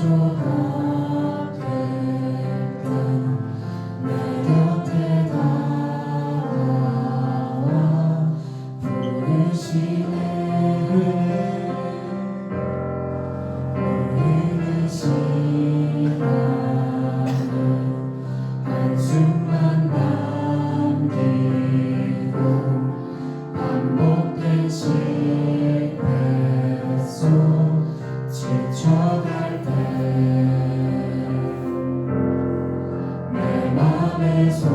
눈물조각 될 때 내 곁에 다가와 부르시네 울리는 시간을 한숨만 남기고 반복된 실패 속 지쳐갈 때 내 맘의 소망이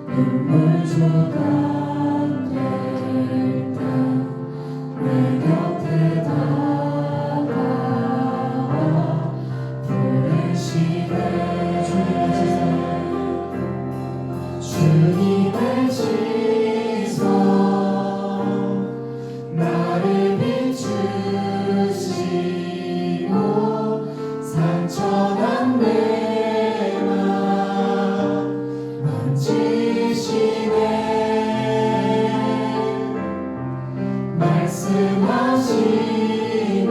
눈물 조각 될 때 내 곁에 다가와 부르시네 주님의 시선 나를 비추시고 상처난 내 맘 만지시네 말씀하시고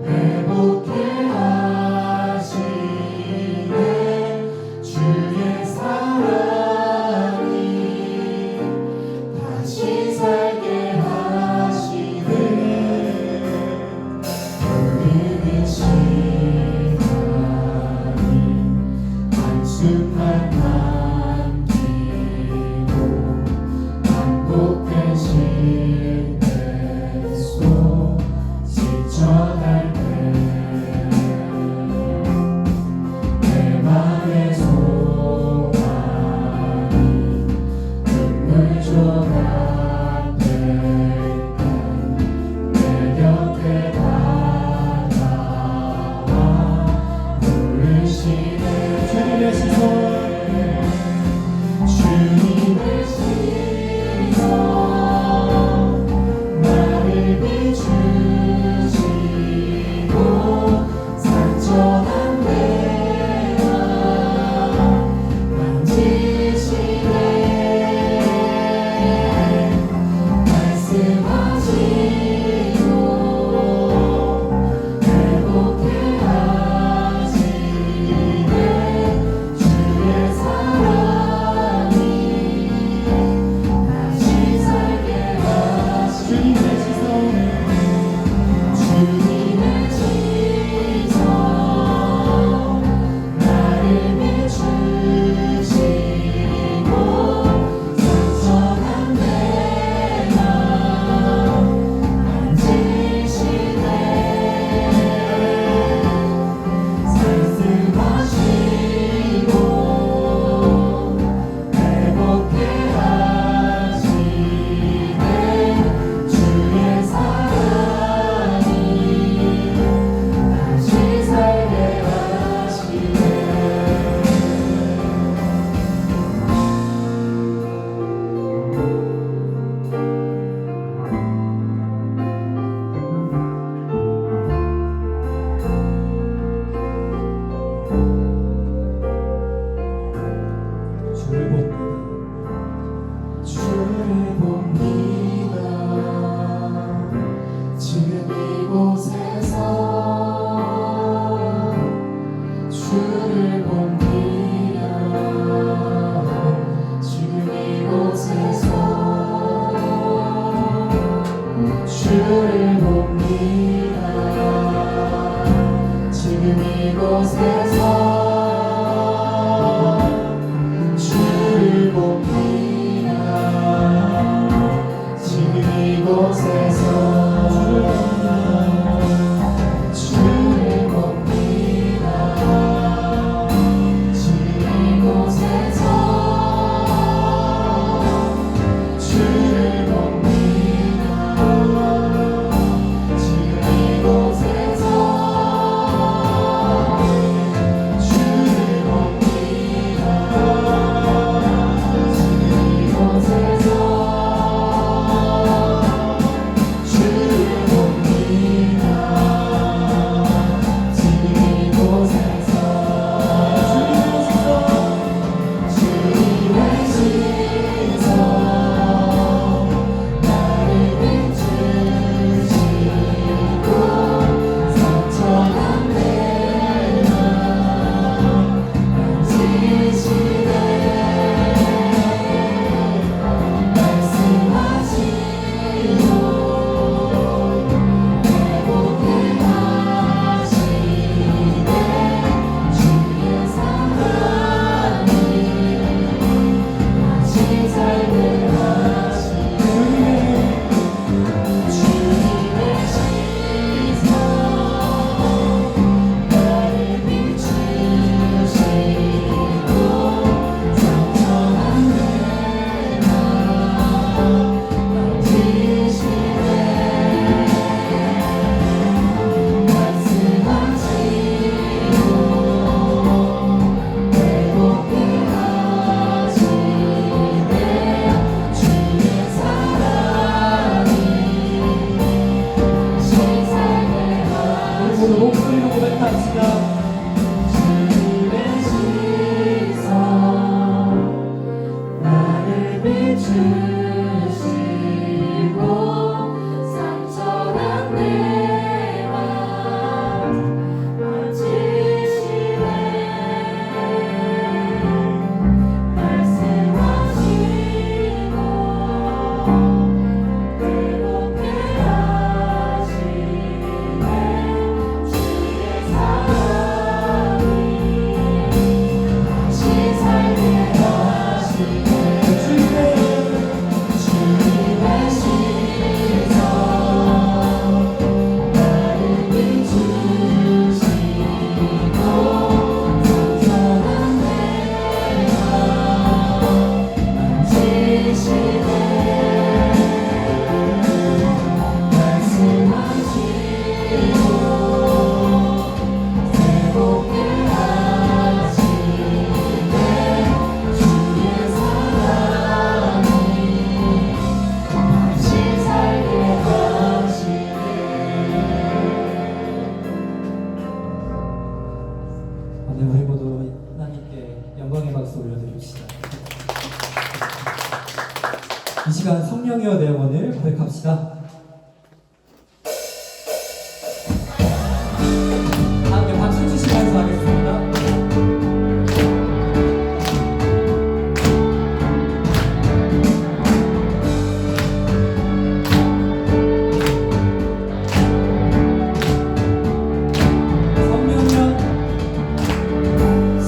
회복해 하시네 주의 사랑이 다시 살게 하시네 울리는 시간이 한숨만 남기고 반복된 실패 속 지쳐갈 때 내 맘의 소망이 눈물 조각 될 때 내 곁에 다가와 부르시네 주님의 시선 주님의 시선 나를 비추시고 상처난 내 맘 만지시네 말씀하시고 회복해 하시네 주의 사랑이 다시 살게 하시네 주님의 시선 나를 비추시고 상처난 내 맘 만지시네 말씀하시고 회복해 하시네 주의 사랑이 다시 살게 하시네 주를 봅니다 지금 이곳에서 주를 봅니다 지금 이곳에서 주를 봅니다 지금 이곳에서 주를 봅니다 지금 이곳에서 주를 봅니다 지금 이곳에서 주를 봅니다 지금 이곳에서 주를 봅니다 지금 이곳에서 성령이여 내 영혼을 고백합시다. 함께 박수 치시면서 하겠습니다.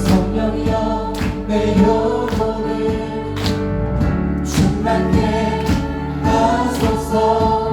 성령이여 내 영혼을 충만케 하소서.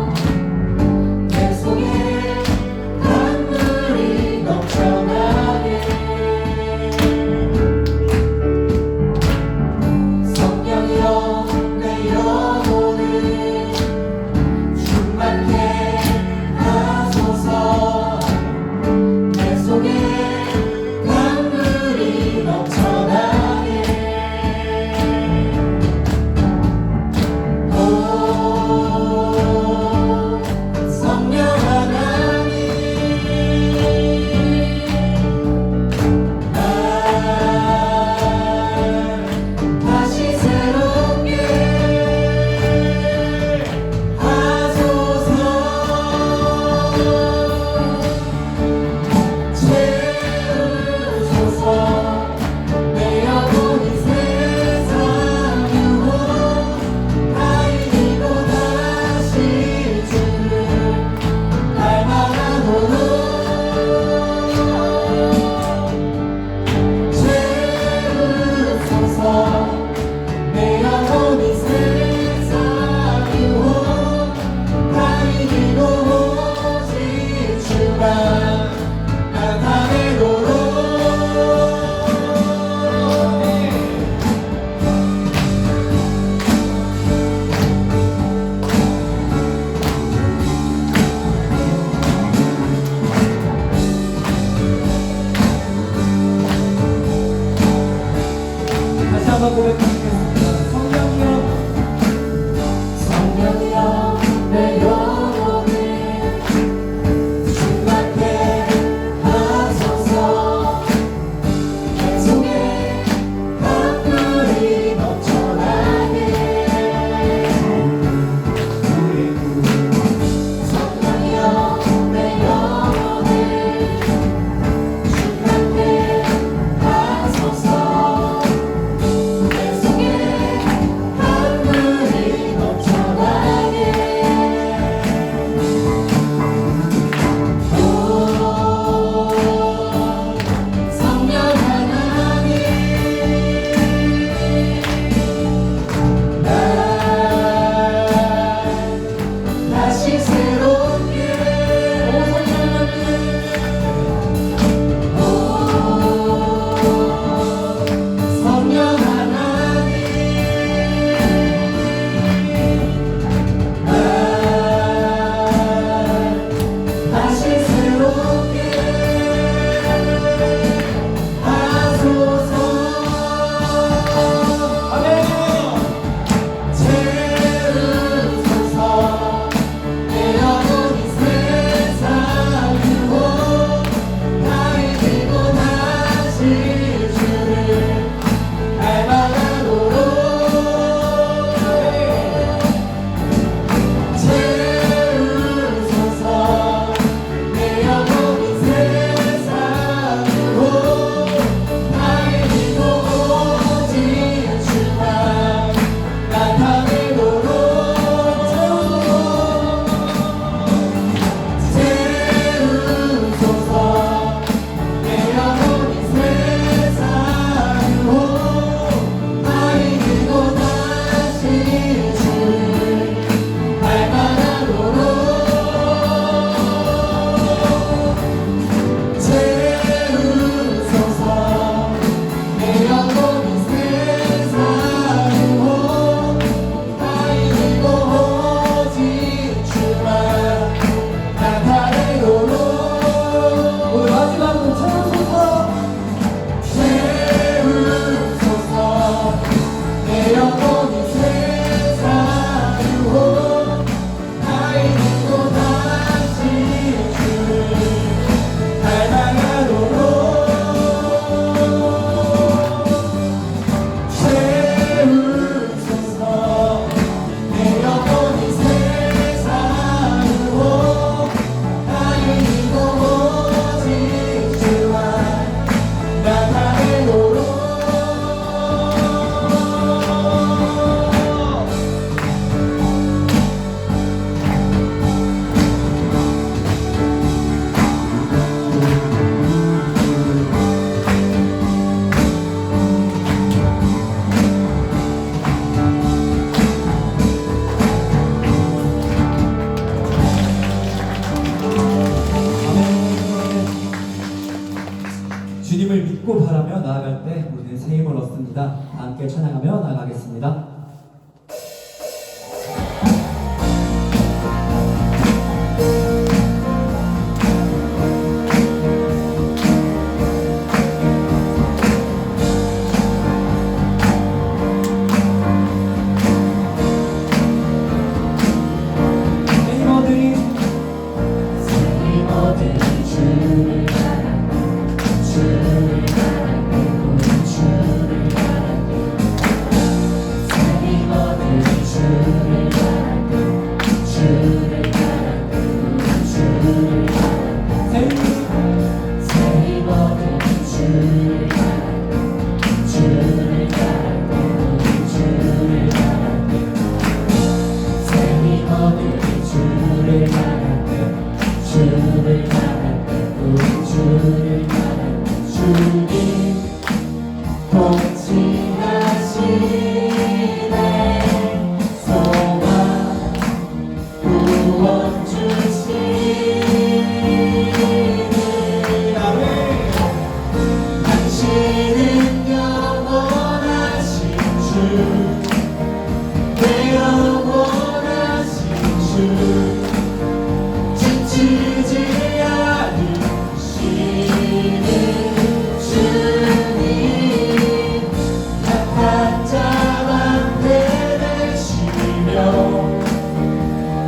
힘을 얻습니다. 함께 찬양하며 나가겠습니다.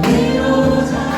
위로자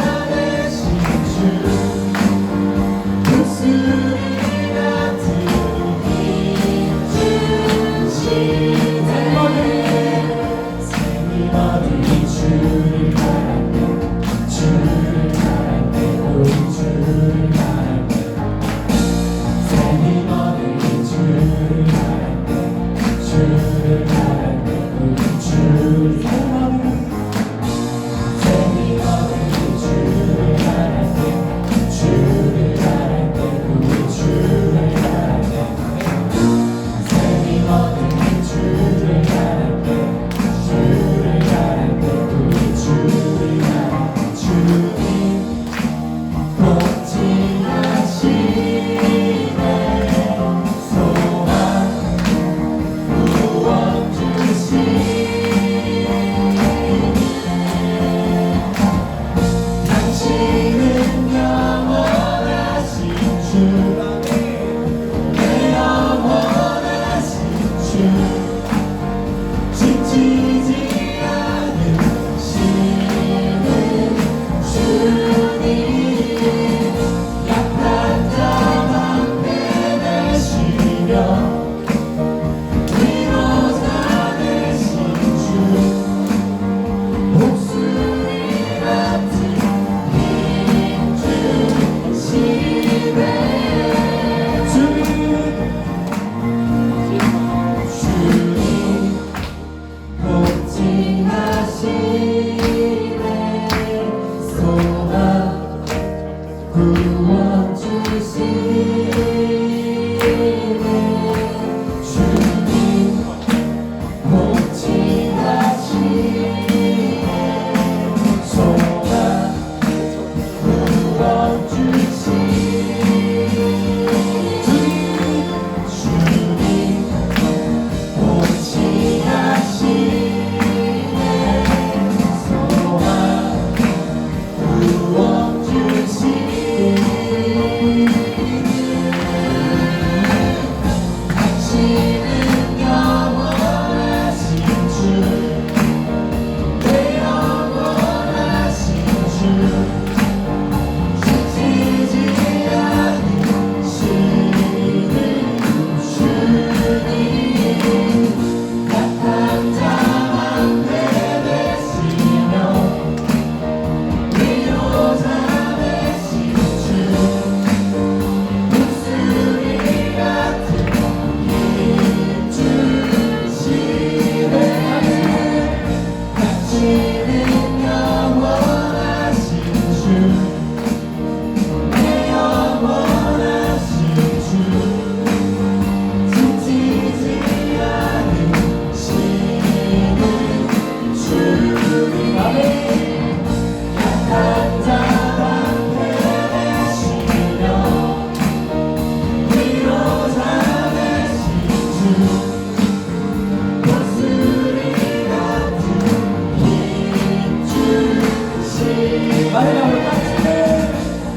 마지막으로 같이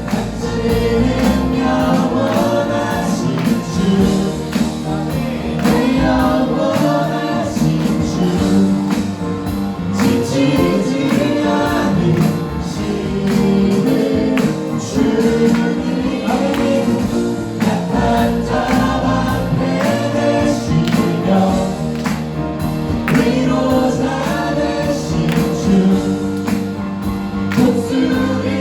당신은 영원하신 주 나의 영원하신 주 지치지 않으시는 주님 약한 자 방패 되시며 위로자 되신 주 목소리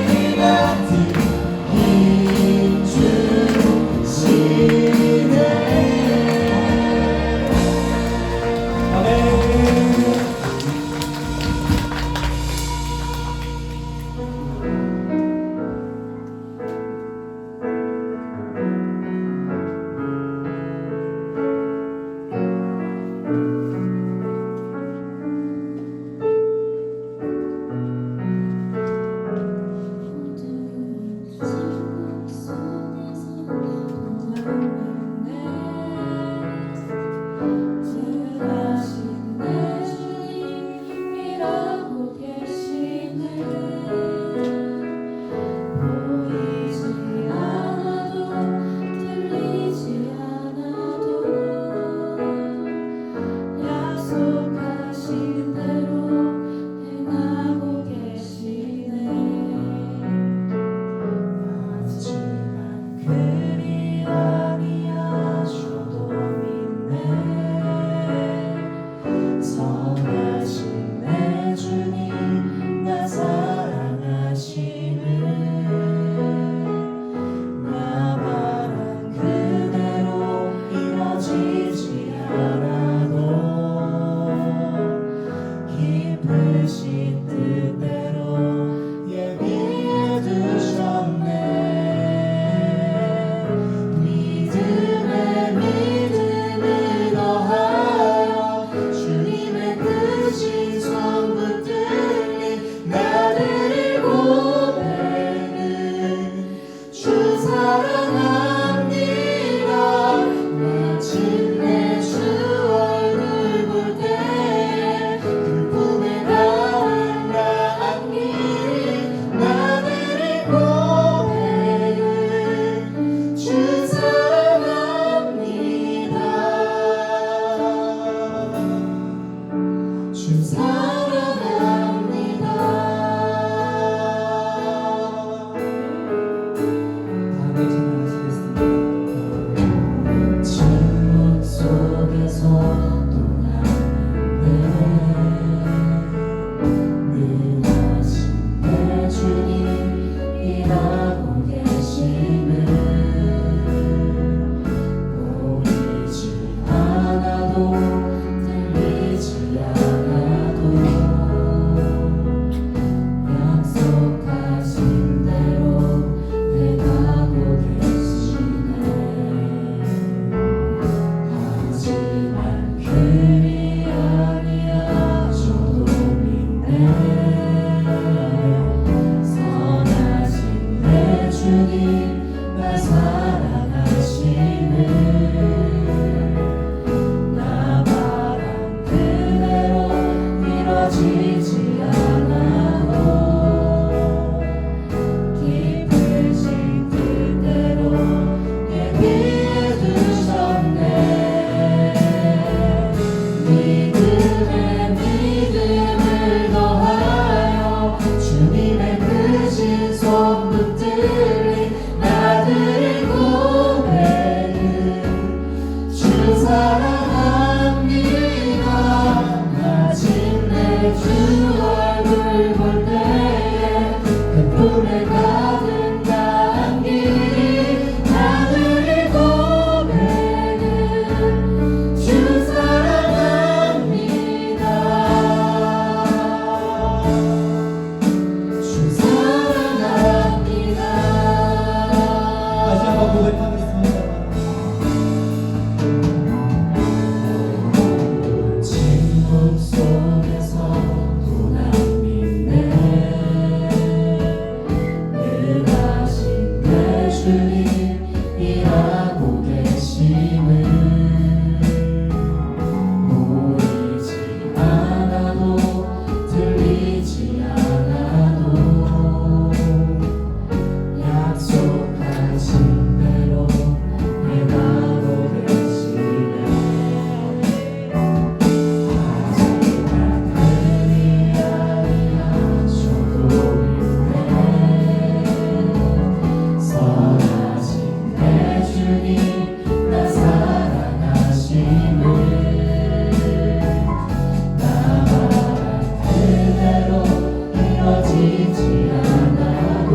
빠지지 않아도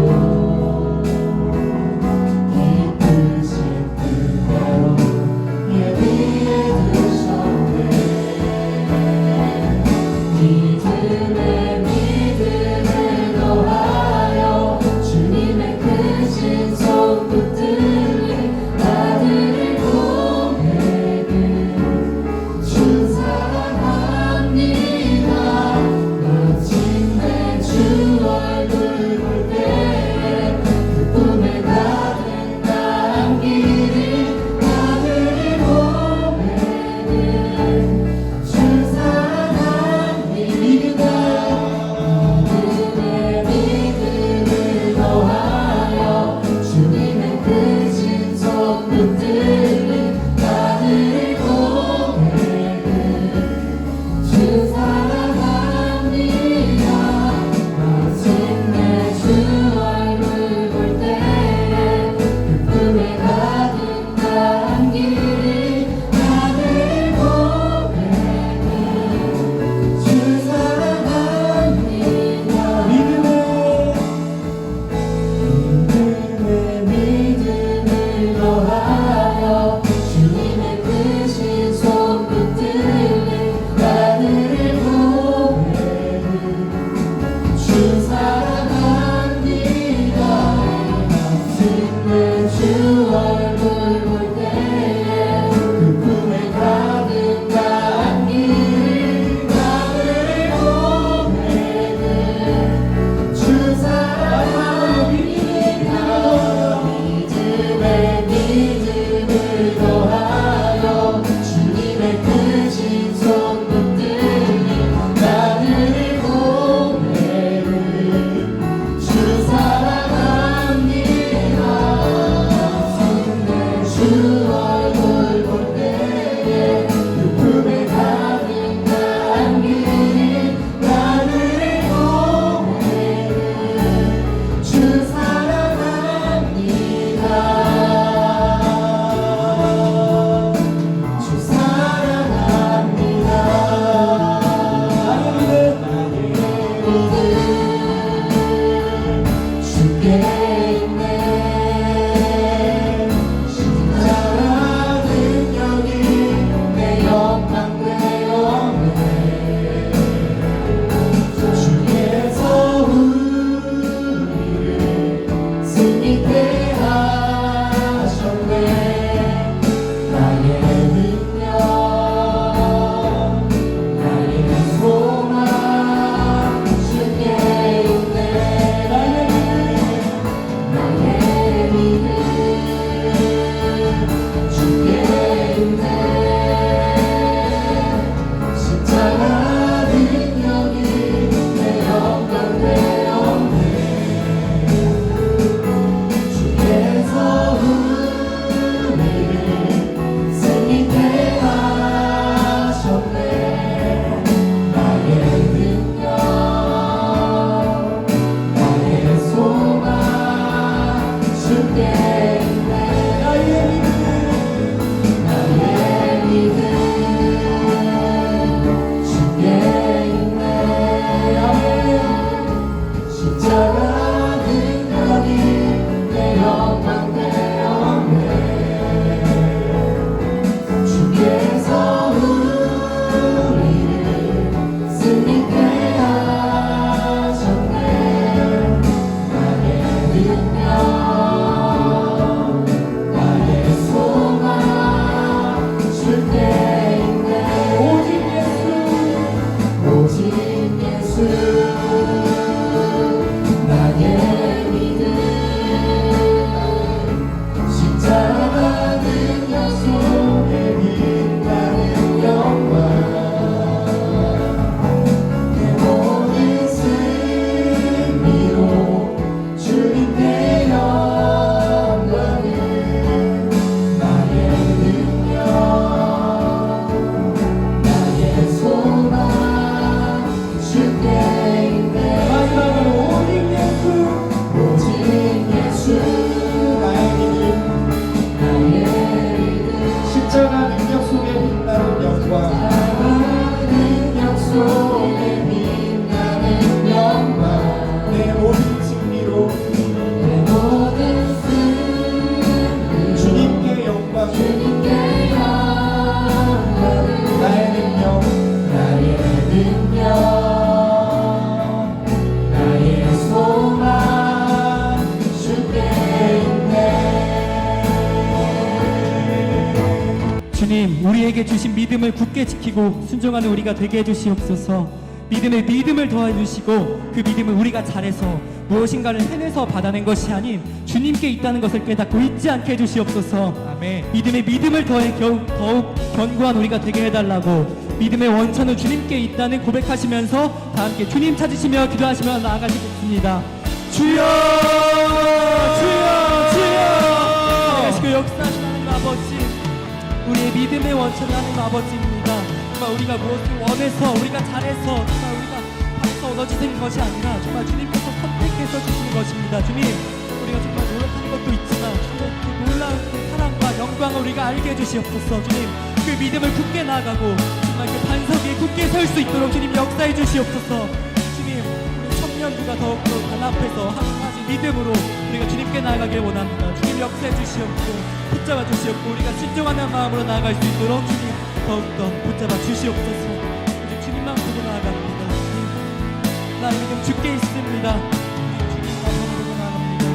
기쁘신 그대로 예비해 두셨네. 믿음에 더하여 주님의 크신 손붙들을 나들을 고백을 주 사랑합니다. 멋진 내 주 얼굴 우리에게 주신 믿음을 굳게 지키고 순종하는 우리가 되게 해주시옵소서. 믿음에 믿음을 더해주시고 그 믿음을 우리가 잘해서 무엇인가를 해내서 받아낸 것이 아닌 주님께 있다는 것을 깨닫고 잊지 않게 해주시옵소서. 아멘. 믿음에 믿음을 더해 더욱 견고한 우리가 되게 해달라고, 믿음의 원천은 주님께 있다는 고백하시면서 다 함께 주님 찾으시며 기도하시며 나아가시겠습니다. 주여 주여 주여 하시고 역사하신 하나님 아버지, 우리의 믿음의 원천은 하나님 아버지입니다. 정말 우리가 무엇을 원해서 우리가 잘해서 정말 우리가 받아서 얻어지는 것이 아니라 정말 주님께서 선택해서 주시는 것입니다. 주님, 우리가 정말 노력하는 것도 있지만 주님의 그 놀라운 그 사랑과 영광을 우리가 알게 해주시옵소서. 주님, 그 믿음을 굳게 나아가고 정말 그 반석 위에 굳게 설 수 있도록 주님 역사해 주시옵소서. 주님, 우리 청년부가 더욱더 단합해서 한 가지 믿음으로 우리가 주님께 나아가길 원합니다. 주님 역사해 주시옵고 붙잡아 주시옵고 우리가 순종하는 마음으로 나아갈 수 있도록 주님 더욱더 붙잡아 주시옵소서. 우리 주님만 보고 나아갑니다. 주님, 나의 믿음 주께 있습니다. 주님만 보고 나아갑니다.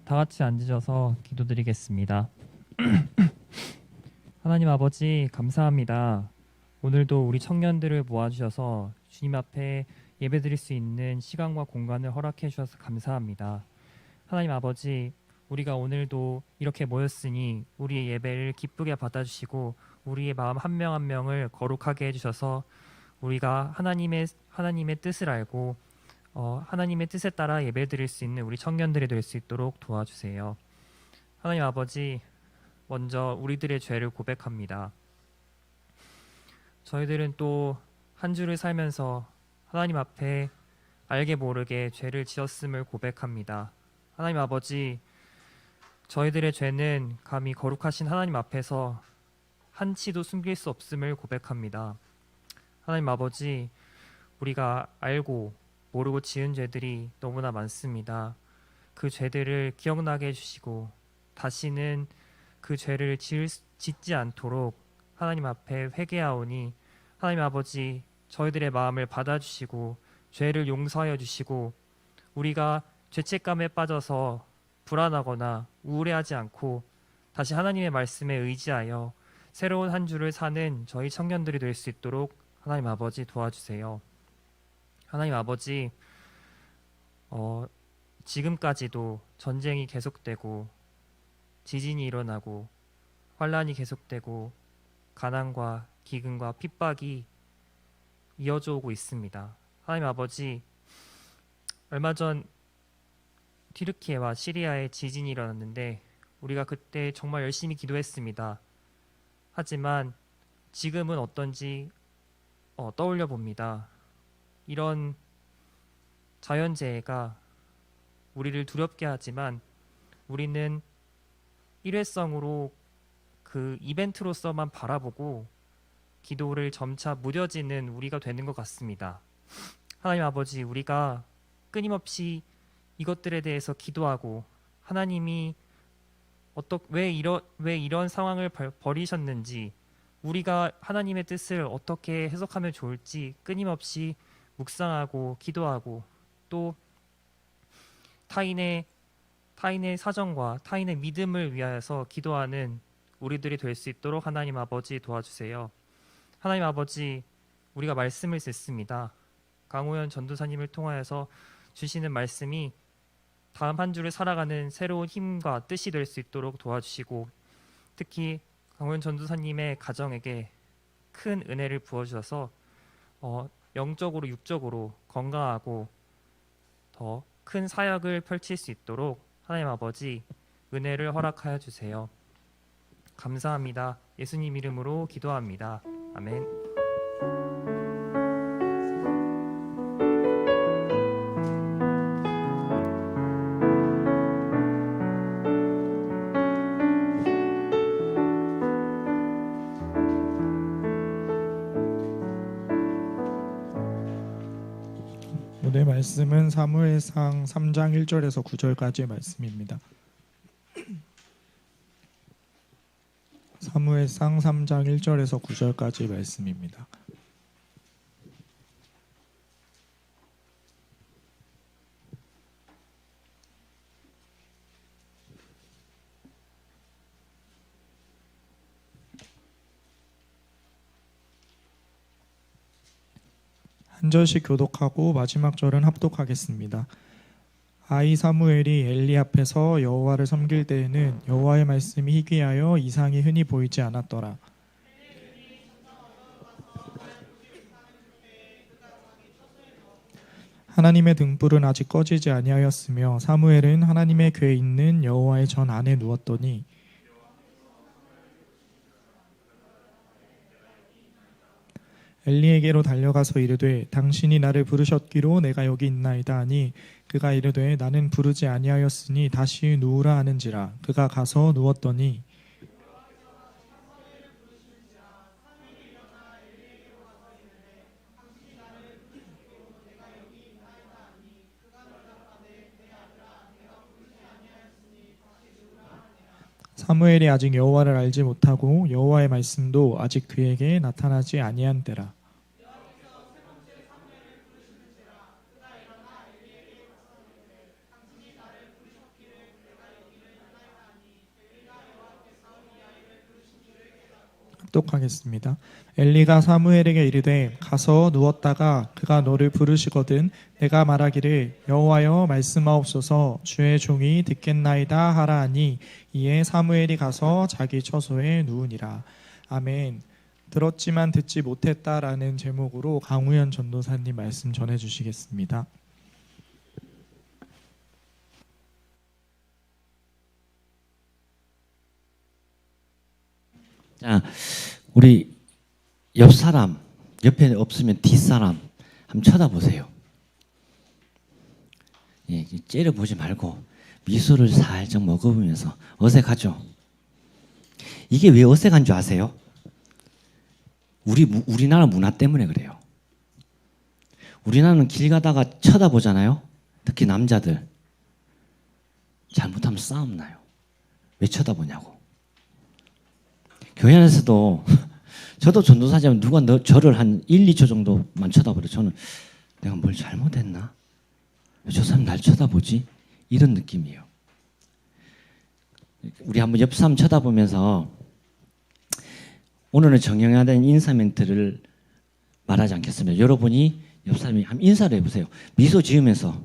다 같이 앉으셔서 기도드리겠습니다. 하나님 아버지, 감사합니다. 오늘도 우리 청년들을 모아주셔서 주님 앞에 예배드릴 수 있는 시간과 공간을 허락해 주셔서 감사합니다. 하나님 아버지, 우리가 오늘도 이렇게 모였으니 우리의 예배를 기쁘게 받아주시고 우리의 마음 한 명 한 명을 거룩하게 해주셔서 우리가 하나님의 뜻을 알고 하나님의 뜻에 따라 예배드릴 수 있는 우리 청년들이 될 수 있도록 도와주세요. 하나님 아버지, 먼저 우리들의 죄를 고백합니다. 저희들은 또 한 주를 살면서 하나님 앞에 알게 모르게 죄를 지었음을 고백합니다. 하나님 아버지, 저희들의 죄는 감히 거룩하신 하나님 앞에서 한치도 숨길 수 없음을 고백합니다. 하나님 아버지, 우리가 알고 모르고 지은 죄들이 너무나 많습니다. 그 죄들을 기억나게 해주시고 다시는 그 죄를 짓지 않도록 하나님 앞에 회개하오니 하나님 아버지, 저희들의 마음을 받아주시고 죄를 용서하여 주시고 우리가 죄책감에 빠져서 불안하거나 우울해하지 않고 다시 하나님의 말씀에 의지하여 새로운 한 주를 사는 저희 청년들이 될 수 있도록 하나님 아버지 도와주세요. 하나님 아버지, 지금까지도 전쟁이 계속되고 지진이 일어나고 환란이 계속되고 가난과 기근과 핍박이 이어져 오고 있습니다. 하나님 아버지, 얼마 전 튀르키예와 시리아에 지진이 일어났는데 우리가 그때 정말 열심히 기도했습니다. 하지만 지금은 어떤지 떠올려 봅니다. 이런 자연재해가 우리를 두렵게 하지만 우리는 일회성으로 그 이벤트로서만 바라보고 기도를 점차 무뎌지는 우리가 되는 것 같습니다. 하나님 아버지, 우리가 끊임없이 이것들에 대해서 기도하고 하나님이 왜 이런 상황을 벌이셨는지, 우리가 하나님의 뜻을 어떻게 해석하면 좋을지 끊임없이 묵상하고 기도하고 또 타인의 사정과 타인의 믿음을 위하여서 기도하는 우리들이 될 수 있도록 하나님 아버지 도와주세요. 하나님 아버지, 우리가 말씀을 듣습니다. 강호연 전도사님을 통하여서 주시는 말씀이 다음 한 주를 살아가는 새로운 힘과 뜻이 될 수 있도록 도와주시고 특히 강호연 전도사님의 가정에게 큰 은혜를 부어주셔서 영적으로 육적으로 건강하고 더 큰 사역을 펼칠 수 있도록 하나님 아버지 은혜를 허락하여 주세요. 감사합니다. 예수님 이름으로 기도합니다. 아멘. 오늘 말씀은 사무엘상 3장 1절에서 9절까지의 말씀입니다. 사무엘상 3장 1절에서 9절까지의 말씀입니다. 한 절씩 교독하고 마지막 절은 합독하겠습니다. 아이 사무엘이 엘리 앞에서 여호와를 섬길 때에는 여호와의 말씀이 희귀하여 이상이 흔히 보이지 않았더라. 하나님의 등불은 아직 꺼지지 아니하였으며 사무엘은 하나님의 궤에 있는 여호와의 전 안에 누웠더니 엘리에게로 달려가서 이르되 당신이 나를 부르셨기로 내가 여기 있나이다 하니 그가 이르되 나는 부르지 아니하였으니 다시 누우라 하는지라. 그가 가서 누웠더니 사무엘이 아직 여호와를 알지 못하고 여호와의 말씀도 아직 그에게 나타나지 아니한 때라. 합독하겠습니다. 엘리가 사무엘에게 이르되 가서 누웠다가 그가 너를 부르시거든 내가 말하기를 여호와여 말씀하옵소서 주의 종이 듣겠나이다 하라 하니 이에 사무엘이 가서 자기 처소에 누우니라. 아멘. 들었지만 듣지 못했다라는 제목으로 강우현 전도사님 말씀 전해주시겠습니다. 자, 우리 옆 사람, 옆에 없으면 뒷 사람 한번 쳐다보세요. 예, 째려보지 말고 미소를 살짝 먹어보면서 어색하죠? 이게 왜 어색한 줄 아세요? 우리나라 문화 때문에 그래요. 우리나라는 길 가다가 쳐다보잖아요. 특히 남자들. 잘못하면 싸움 나요. 왜 쳐다보냐고. 교회 안에서도 저도 전도사지만 누가 저를 한 1, 2초 정도만 쳐다보래. 저는 내가 뭘 잘못했나? 왜 저 사람 날 쳐다보지? 이런 느낌이에요. 우리 한번 옆 사람 쳐다보면서 오늘은 정형화된 인사 멘트를 말하지 않겠습니다. 여러분이 옆 사람이 한번 인사를 해보세요. 미소 지으면서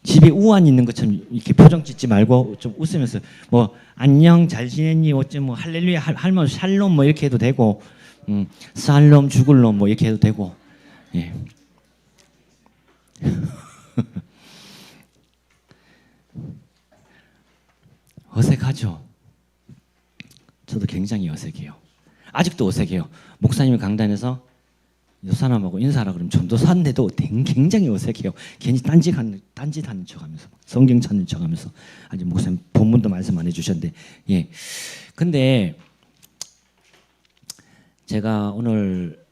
집에 우환 있는 것처럼 이렇게 표정 짓지 말고 좀 웃으면서 뭐 안녕 잘 지냈니 어째 뭐 할렐루야 할머 샬롬 뭐 이렇게 해도 되고 살롬 죽을 놈 뭐 이렇게 해도 되고 예. 어색하죠. 저도 굉장히 어색해요. 아직도 어색해요. 목사님이 강단에서 이 사람하고 인사하라 그러면 전도사인데도 굉장히 어색해요. 괜히 딴짓하는 척하면서 성경 찾는 척하면서 아직 목사님 본문도 말씀 안 해주셨는데 예. 근데 제가 오늘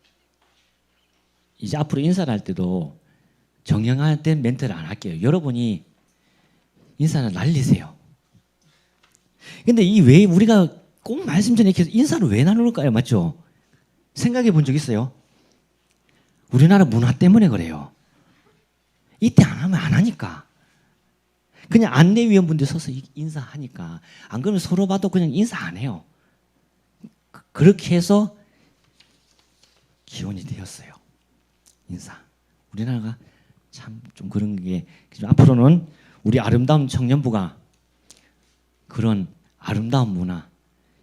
이제 앞으로 인사를 할 때도 정형화된 멘트를 안 할게요. 여러분이 인사를 날리세요. 근데 이 왜 우리가 꼭 말씀 전에 이렇게 인사를 왜 나눌까요? 맞죠? 생각해 본 적 있어요? 우리나라 문화 때문에 그래요. 이때 안 하면 안 하니까. 그냥 안내위원분들 서서 인사하니까. 안 그러면 서로 봐도 그냥 인사 안 해요. 그렇게 해서 기원이 되었어요. 인사. 우리나라가 참 좀 그런 게 앞으로는 우리 아름다운 청년부가 그런 아름다운 문화,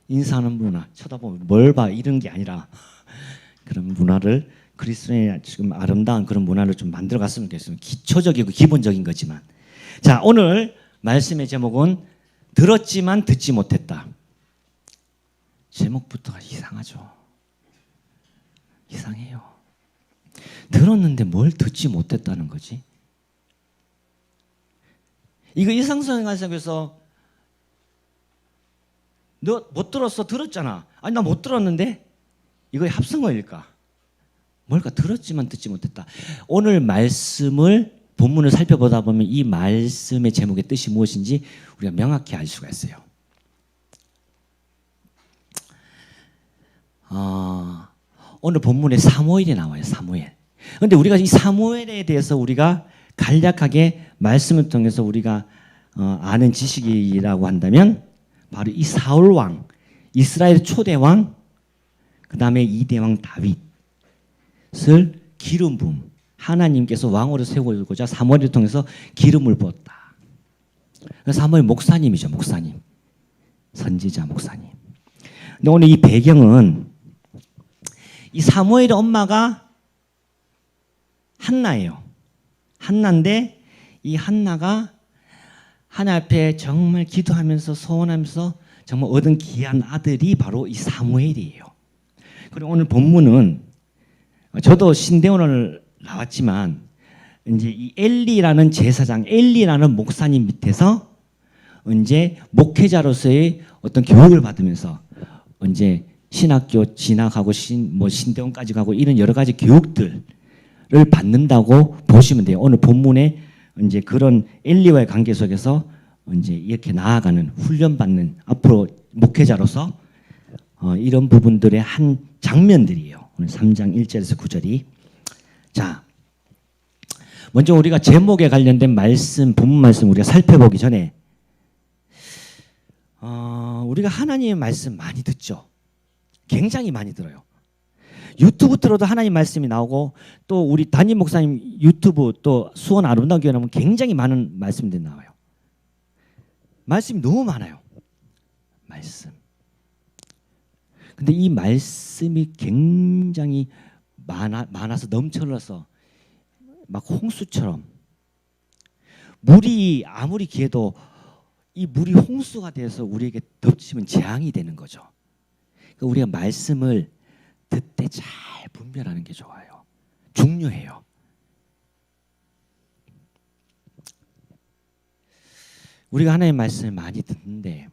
인사하는 문화, 쳐다보면 뭘 봐 이런 게 아니라 그런 문화를 그리스도의 지금 아름다운 그런 문화를 좀 만들어갔으면 좋겠습니다. 기초적이고 기본적인 거지만. 자, 오늘 말씀의 제목은 들었지만 듣지 못했다. 제목부터가 이상하죠. 이상해요. 들었는데 뭘 듣지 못했다는 거지? 이거 일상생활에서 너 못 들었어? 들었잖아. 아니 나 못 들었는데? 이거 합성어일까? 뭘까 들었지만 듣지 못했다. 오늘 말씀을 본문을 살펴보다 보면 이 말씀의 제목의 뜻이 무엇인지 우리가 명확히 알 수가 있어요. 오늘 본문에 사무엘이 나와요. 사무엘. 그런데 우리가 이 사무엘에 대해서 우리가 간략하게 말씀을 통해서 우리가 아는 지식이라고 한다면 바로 이 사울 왕, 이스라엘 초대 왕, 그 다음에 2대 왕 다윗을 기름 부음, 하나님께서 왕으로 세우고자 사무엘을 통해서 기름을 부었다. 사무엘 목사님이죠. 목사님. 선지자 목사님. 근데 오늘 이 배경은 이 사무엘의 엄마가 한나예요. 한나인데 이 한나가 하나님 앞에 정말 기도하면서 소원하면서 정말 얻은 귀한 아들이 바로 이 사무엘이에요. 그리고 오늘 본문은 저도 신대원을 나왔지만 이제 이 엘리라는 제사장, 엘리라는 목사님 밑에서 이제 목회자로서의 어떤 교육을 받으면서 이제 신학교 진학하고 신대원까지 가고 이런 여러 가지 교육들을 받는다고 보시면 돼요. 오늘 본문에 이제 그런 엘리와의 관계 속에서 이제 이렇게 나아가는 훈련받는 앞으로 목회자로서 이런 부분들의 한 장면들이에요. 오늘 3장 1절에서 9절이. 자, 먼저 우리가 제목에 관련된 말씀, 본문 말씀 우리가 살펴보기 전에 우리가 하나님의 말씀 많이 듣죠. 굉장히 많이 들어요. 유튜브 틀어도 하나님 말씀이 나오고 또 우리 담임 목사님 유튜브 또 수원 아름다운 교회 나오면 굉장히 많은 말씀들이 나와요. 말씀이 너무 많아요. 말씀. 근데 이 말씀이 굉장히 많아서 넘쳐흘러서 막 홍수처럼 물이 아무리 기해도 이 물이 홍수가 돼서 우리에게 덮치면 재앙이 되는 거죠. 그러니까 우리가 말씀을 듣되 잘 분별하는 게 좋아요. 중요해요. 우리가 하나님의 말씀을 많이 듣는데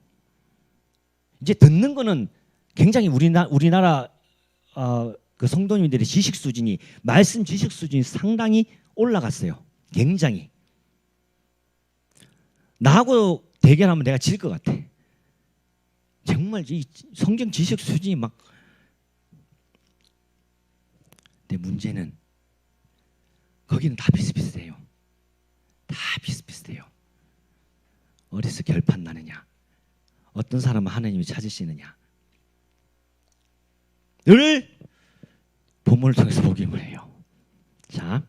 이제 듣는 거는 굉장히 우리나라 그 성도님들의 지식 수준이 말씀 지식 수준이 상당히 올라갔어요. 굉장히. 나하고 대결하면 내가 질 것 같아. 정말 이 성경 지식 수준이 막. 근데 문제는 거기는 다 비슷비슷해요. 다 비슷비슷해요. 어디서 결판 나느냐? 어떤 사람은 하나님을 찾으시느냐? 늘 본문을 통해서 보기를 해요. 자,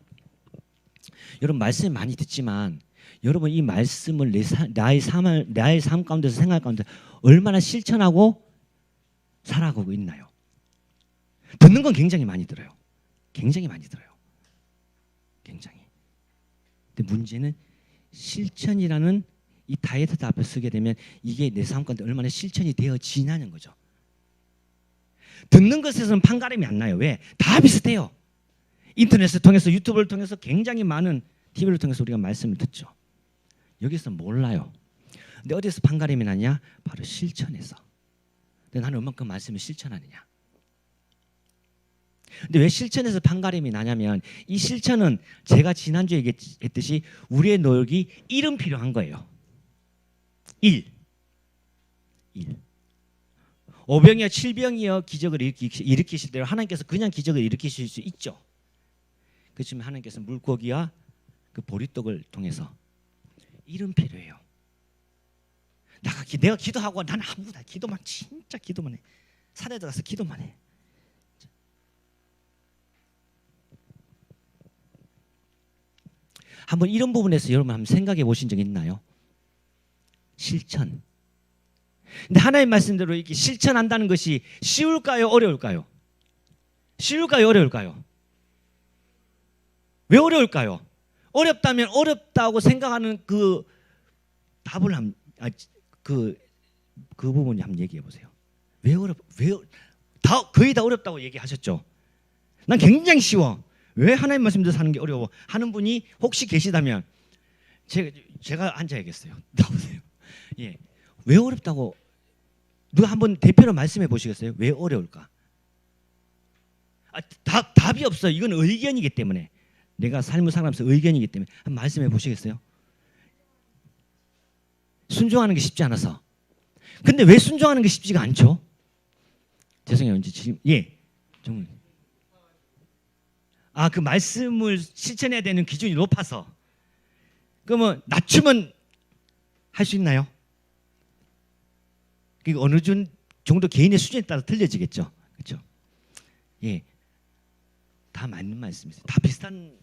여러분 말씀 많이 듣지만 여러분 이 말씀을 나의 삶 가운데서 생활 가운데 얼마나 실천하고 살아가고 있나요? 듣는 건 굉장히 많이 들어요. 굉장히 많이 들어요. 굉장히. 근데 문제는 실천이라는 이 다이어트 앞에 쓰게 되면 이게 내 삶 가운데 얼마나 실천이 되어지냐는 거죠. 듣는 것에서는 판가름이 안 나요. 왜? 다 비슷해요. 인터넷을 통해서 유튜브를 통해서 굉장히 많은 TV를 통해서 우리가 말씀을 듣죠. 여기서 몰라요. 근데 어디서 판가름이 나냐? 바로 실천에서. 근데 나는 얼마큼 말씀을 실천하느냐? 근데 왜 실천에서 판가름이 나냐면 이 실천은 제가 지난주에 얘기했듯이 우리의 노력이 1은 필요한 거예요. 1. 5병이야 7병이요 기적을 일으키실 때로 하나님께서 그냥 기적을 일으키실 수 있죠. 그렇지만 하나님께서 물고기와 그 보리떡을 통해서 1은 필요해요. 내가 기도하고 나는 아무것도 기도만 진짜 기도만 해. 산에 들어가서 기도만 해. 한번 이런 부분에서 여러분 한번 생각해 보신 적 있나요? 실천. 근데 하나님 말씀대로 이렇게 실천한다는 것이 쉬울까요? 어려울까요? 쉬울까요? 어려울까요? 왜 어려울까요? 어렵다면 어렵다고 생각하는 그 답을 그 부분이 한번 얘기해 보세요. 거의 다 어렵다고 얘기하셨죠? 난 굉장히 쉬워. 왜 하나님 말씀대로 사는 게 어려워? 하는 분이 혹시 계시다면 제가 앉아야겠어요. 나오세요. 예, 왜 어렵다고 누가 한번 대표로 말씀해 보시겠어요? 왜 어려울까? 답이 없어요. 이건 의견이기 때문에. 내가 삶을 살아가면서 의견이기 때문에. 한번 말씀해 보시겠어요? 순종하는 게 쉽지 않아서. 근데 왜 순종하는 게 쉽지가 않죠? 죄송해요. 이제 지금 좀 그 말씀을 실천해야 되는 기준이 높아서. 그러면 낮추면 할 수 있나요? 그러니까 어느 정도 개인의 수준에 따라 틀려지겠죠. 그렇죠? 다 맞는 말씀이세요. 다 비슷한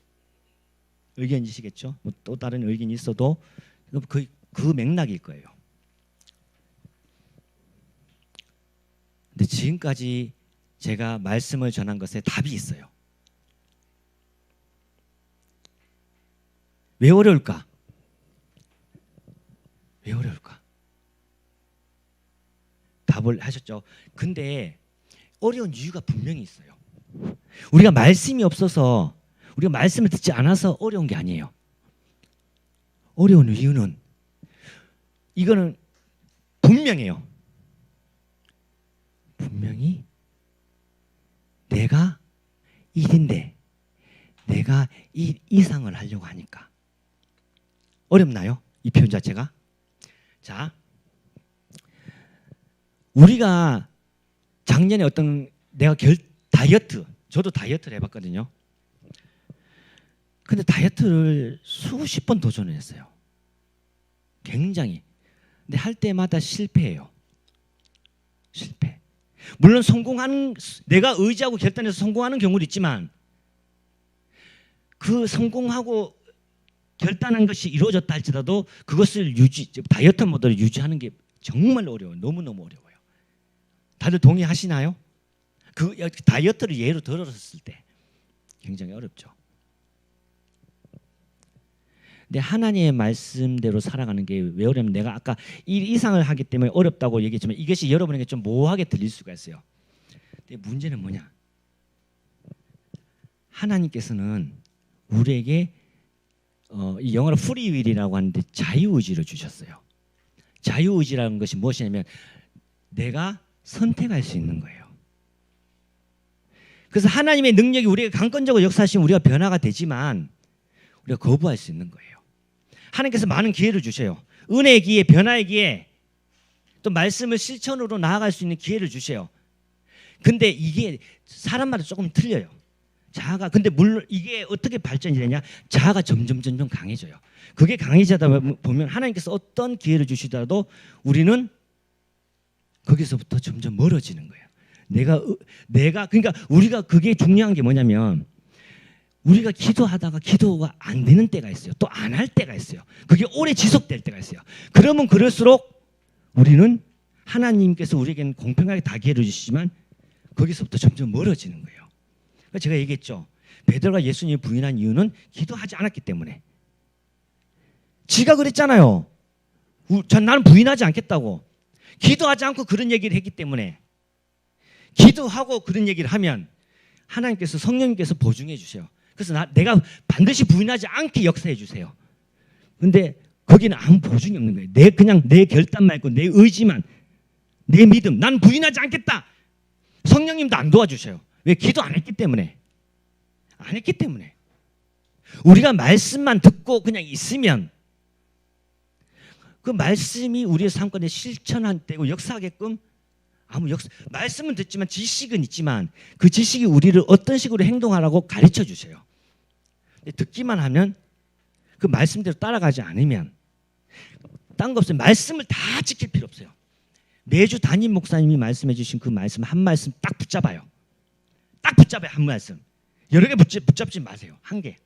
의견이시겠죠. 뭐 또 다른 의견이 있어도 그 맥락일 거예요. 근데 지금까지 제가 말씀을 전한 것에 답이 있어요. 왜 어려울까? 왜 어려울까? 답을 하셨죠. 근데 어려운 이유가 분명히 있어요. 우리가 말씀이 없어서, 우리가 말씀을 듣지 않아서 어려운 게 아니에요. 어려운 이유는 이거는 분명해요. 분명히 내가 일인데 내가 일 이상을 하려고 하니까. 어렵나요? 이 표현 자체가? 자, 우리가 작년에 내가 다이어트, 저도 다이어트를 해봤거든요. 근데 다이어트를 수십 번 도전을 했어요. 굉장히. 근데 할 때마다 실패해요. 실패. 물론 내가 의지하고 결단해서 성공하는 경우도 있지만, 그 성공하고 결단한 것이 이루어졌다 할지라도 그것을 다이어트 모델을 유지하는 게 정말 어려워요. 너무너무 어려워요. 다들 동의하시나요? 그 다이어트를 예로 들었을 때 굉장히 어렵죠. 근데 하나님의 말씀대로 살아가는 게 왜 어렵냐면, 내가 아까 일 이상을 하기 때문에 어렵다고 얘기했지만 이것이 여러분에게 좀 모호하게 들릴 수가 있어요. 근데 문제는 뭐냐? 하나님께서는 우리에게 이 영어로 프리윌이라고 하는데 자유의지를 주셨어요. 자유의지라는 것이 무엇이냐면 내가 선택할 수 있는 거예요. 그래서 하나님의 능력이 우리가 강권적으로 역사하시면 우리가 변화가 되지만 우리가 거부할 수 있는 거예요. 하나님께서 많은 기회를 주셔요. 은혜의 기회, 변화의 기회, 또 말씀을 실천으로 나아갈 수 있는 기회를 주셔요. 근데 이게 사람마다 조금 틀려요. 자아가, 근데 물론 이게 어떻게 발전이 되냐? 자아가 점점 강해져요. 그게 강해지다 보면 하나님께서 어떤 기회를 주시더라도 우리는 거기서부터 점점 멀어지는 거예요. 그러니까 우리가 그게 중요한 게 뭐냐면, 우리가 기도하다가 기도가 안 되는 때가 있어요. 또 안 할 때가 있어요. 그게 오래 지속될 때가 있어요. 그러면 그럴수록 우리는 하나님께서 우리에게는 공평하게 다 기회를 주시지만 거기서부터 점점 멀어지는 거예요. 그러니까 제가 얘기했죠. 베드로가 예수님을 부인한 이유는 기도하지 않았기 때문에. 지가 그랬잖아요. 나는 부인하지 않겠다고. 기도하지 않고 그런 얘기를 했기 때문에. 기도하고 그런 얘기를 하면 하나님께서, 성령님께서 보증해 주세요. 그래서 내가 반드시 부인하지 않게 역사해 주세요. 근데 거기는 아무 보증이 없는 거예요. 그냥 내 결단만 있고 내 의지만, 내 믿음, 난 부인하지 않겠다. 성령님도 안 도와주셔요. 왜? 기도 안 했기 때문에. 안 했기 때문에. 우리가 말씀만 듣고 그냥 있으면 그 말씀이 우리의 삶 가운데 실천한 때고 역사하게끔 말씀은 듣지만 지식은 있지만 그 지식이 우리를 어떤 식으로 행동하라고 가르쳐 주세요. 근데 듣기만 하면 그 말씀대로 따라가지 않으면 딴 거 없어요. 말씀을 다 지킬 필요 없어요. 매주 담임 목사님이 말씀해 주신 그 말씀 한 말씀 딱 붙잡아요. 딱 붙잡아요. 한 말씀. 여러 개 붙잡지 마세요. 한 개.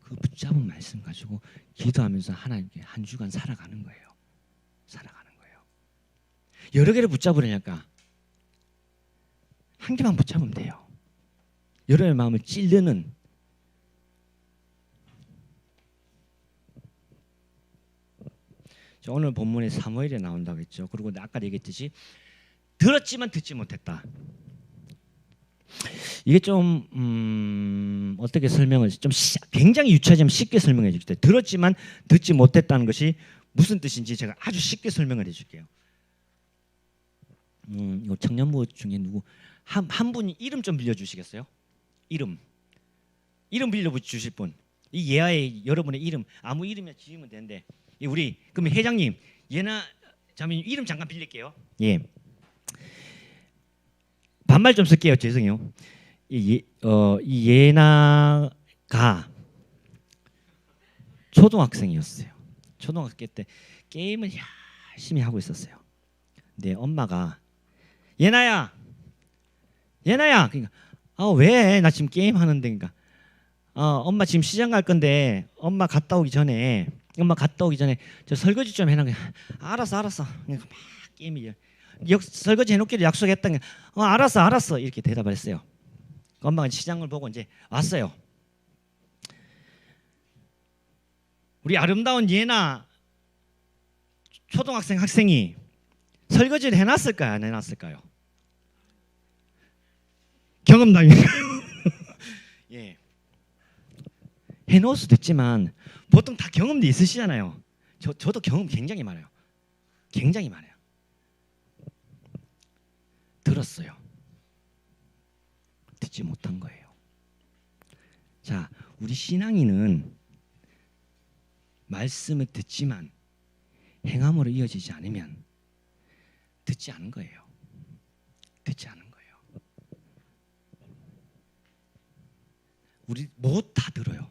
그 붙잡은 말씀 가지고 기도하면서 하나님께 한 주간 살아가는 거예요. 살아가는 거예요. 여러 개를 붙잡으려니까 한 개만 붙잡으면 돼요. 여러분의 마음을 찌르는 오늘 본문에 사무엘이 나온다고 했죠. 그리고 아까 얘기했듯이 들었지만 듣지 못했다. 이게 좀 어떻게 설명을 좀 굉장히 유치하지만 쉽게 설명해 줄게요. 들었지만 듣지 못했다는 것이 무슨 뜻인지 제가 아주 쉽게 설명을 해줄게요. 요 청년부 중에 누구 한 분이 이름 좀 빌려주시겠어요? 이름 빌려주실 분. 이 예하의 여러분의 이름 아무 이름이나 지으면 되는데 우리 그럼 회장님 예나 자매님 이름 잠깐 빌릴게요. 예. 반말 좀 쓸게요. 죄송해요. 이 예나가 초등학생이었어요. 초등학교 때 게임을 열심히 하고 있었어요. 근데 엄마가 예나야 그러니까 왜 나 지금 게임 하는데 그러니까 엄마 지금 시장 갈 건데 엄마 갔다 오기 전에 저 설거지 좀 해놔. 알았어. 그러니까 막 게임이 설거지 해놓기로 약속했던 게 알았어 이렇게 대답을 했어요. 엄마가 시장을 보고 이제 왔어요. 우리 아름다운 예나 초등학생 학생이 설거지를 해놨을까요? 안 해놨을까요? 경험담이에요. 예. 해놓을 수도 있지만 보통 다 경험도 있으시잖아요. 저도 경험 굉장히 많아요. 들었어요. 듣지 못한 거예요. 자, 우리 신앙인은 말씀을 듣지만 행함으로 이어지지 않으면 듣지 않은 거예요. 우리 뭐 다 들어요.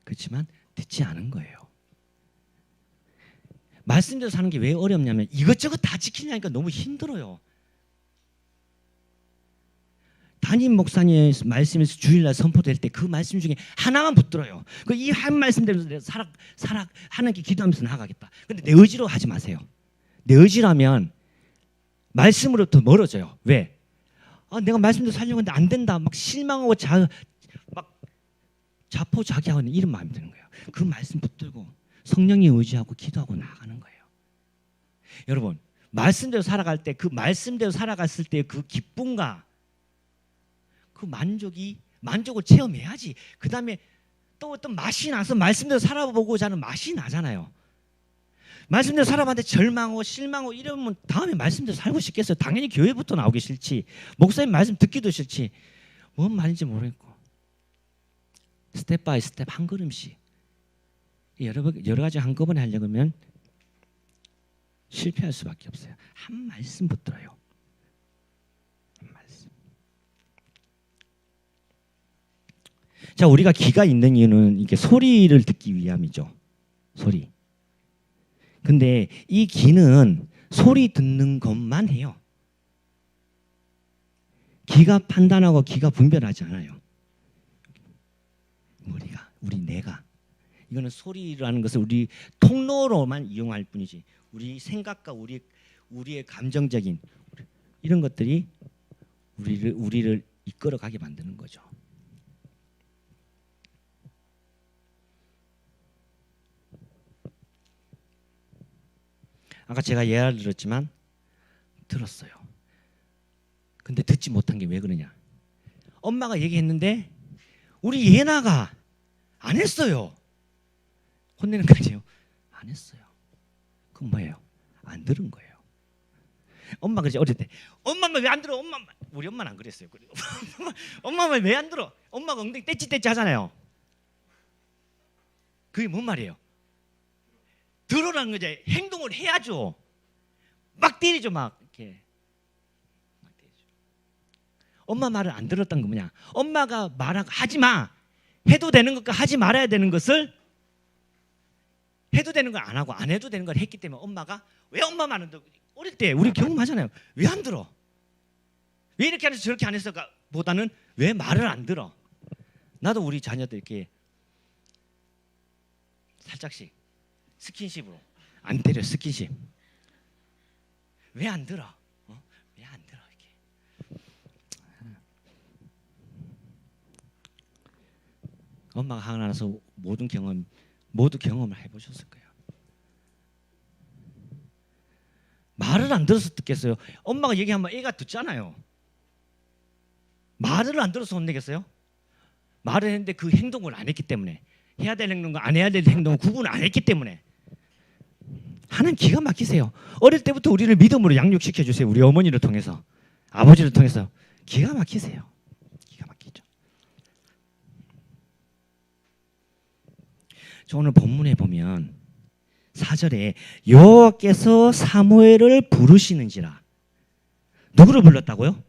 그렇지만 듣지 않은 거예요. 말씀대로 사는 게 왜 어렵냐면 이것저것 다 지키려니까 너무 힘들어요. 담임 목사님 말씀에서 주일날 선포될 때 그 말씀 중에 하나만 붙들어요. 그 이 한 말씀대로 하는 게 기도하면서 나가겠다. 근데 내 의지로 하지 마세요. 내 의지라면 말씀으로부터 멀어져요. 왜? 내가 말씀대로 살려고 했는데 안 된다. 막 실망하고 막 자포자기하고 이런 마음이 드는 거예요. 그 말씀 붙들고 성령이 의지하고 기도하고 나가는 거예요. 여러분, 말씀대로 살아갈 때 그 말씀대로 살아갔을 때 그 기쁨과 그 만족을 체험해야지. 그 다음에 또 어떤 맛이 나서 말씀대로 살아보고자 하는 맛이 나잖아요. 말씀대로 살아봤는데 절망하고 실망하고 이러면 다음에 말씀대로 살고 싶겠어요? 당연히 교회부터 나오기 싫지. 목사님 말씀 듣기도 싫지. 뭔 말인지 모르겠고. 스텝 바이 스텝 한 걸음씩 여러 가지 한꺼번에 하려고 하면 실패할 수밖에 없어요. 한 말씀 붙들어요. 한 말씀. 자, 우리가 귀가 있는 이유는 이렇게 소리를 듣기 위함이죠. 소리. 근데 이 귀는 소리 듣는 것만 해요. 귀가 판단하고 귀가 분별하지 않아요. 우리 뇌가. 이거는 소리라는 것을 우리 통로로만 이용할 뿐이지. 우리 생각과 우리의 감정적인 이런 것들이 우리를 이끌어가게 만드는 거죠. 아까 제가 예를 들었지만 들었어요. 근데 듣지 못한 게 왜 그러냐? 엄마가 얘기했는데 우리 예나가 안 했어요. 혼내는 거지요. 안 했어요. 그건 뭐예요? 안 들은 거예요. 엄마 그러지 어릴 때 엄마 말 왜 안 들어? 우리 엄마는 안 그랬어요. 엄마 말 왜 안 들어? 엄마가 엉덩이 떼찌떼찌 하잖아요. 그게 뭔 말이에요? 들으라는 거지. 행동을 해야죠. 막 때리죠. 막 이렇게 막 때리죠. 엄마 말을 안 들었던 거 뭐냐? 엄마가 말하고 하지 마. 해도 되는 것과 하지 말아야 되는 것을 해도 되는 걸 안 하고 안 해도 되는 걸 했기 때문에 엄마가 왜 엄마 말은 듣고 어릴 때 우리 경험하잖아요. 왜 안 들어? 왜 이렇게 안 해서 저렇게 안 했을까? 보다는 왜 말을 안 들어? 나도 우리 자녀들 이렇게 살짝씩 스킨십으로 안 때려. 스킨십. 왜 안 들어? 왜 안 들어? 이렇게. 엄마가 하고 나서 모두 경험을 해보셨을 거예요. 말을 안 들어서 듣겠어요? 엄마가 얘기하면 애가 듣잖아요. 말을 안 들어서 혼내겠어요? 말을 했는데 그 행동을 안 했기 때문에, 해야 될 행동과 안 해야 될 행동을 구분 안 했기 때문에 하나님 기가 막히세요. 어릴 때부터 우리를 믿음으로 양육시켜 주세요. 우리 어머니를 통해서, 아버지를 통해서 기가 막히세요. 기가 막히죠. 저 오늘 본문에 보면 4절에 여호와께서 사무엘을 부르시는지라. 누구를 불렀다고요?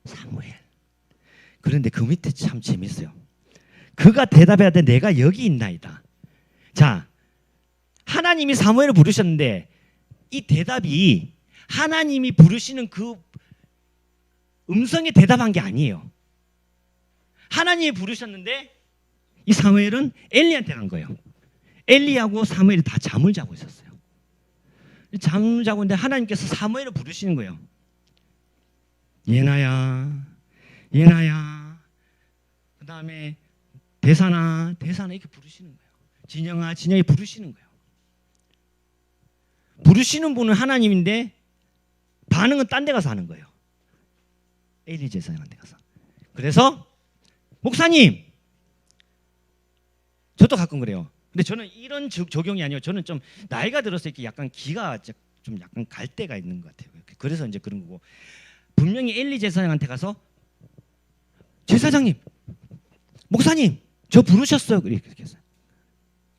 사무엘. 그런데 그 밑에 참 재밌어요. 그가 대답하되 내가 여기 있나이다. 자, 하나님이 사무엘을 부르셨는데 이 대답이 하나님이 부르시는 그 음성에 대답한 게 아니에요. 하나님이 부르셨는데 이 사무엘은 엘리한테 간 거예요. 엘리하고 사무엘이 다 잠을 자고 있었어요. 잠을 자고 있는데 하나님께서 사무엘을 부르시는 거예요. 예나야, 예나야. 그 다음에 대사나, 대사나 이렇게 부르시는 거예요. 진영아, 진영이 부르시는 거예요. 부르시는 분은 하나님인데 반응은 딴 데 가서 하는 거예요. 엘리 제사장한테 가서. 그래서 목사님, 저도 가끔 그래요. 근데 저는 이런 적용이 아니에요. 저는 좀 나이가 들어서 이렇게 약간 기가 좀 약간 갈 때가 있는 것 같아요. 그래서 이제 그런 거고, 분명히 엘리 제사장한테 가서 제사장님, 목사님, 저 부르셨어요. 이렇게 했어요.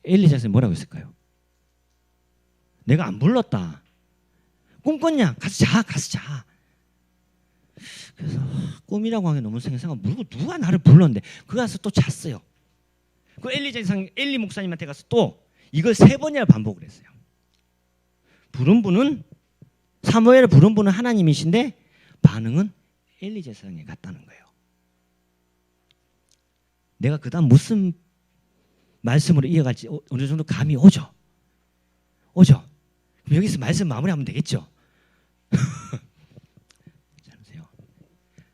엘리 제사장이 뭐라고 했을까요? 내가 안 불렀다. 꿈꿨냐? 가서 자, 가서 자. 그래서 꿈이라고 하기 너무 생각. 누가 나를 불렀는데? 그 가서 또 잤어요. 그 엘리 목사님한테 가서 또 이걸 3번이나 반복을 했어요. 부른 분은, 사무엘을 부른 분은 하나님이신데 반응은 엘리 제사장에 갔다는 거예요. 내가 그다음 무슨 말씀으로 이어갈지 어느 정도 감이 오죠. 오죠. 그럼 여기서 말씀 마무리하면 되겠죠. 자, 보세요.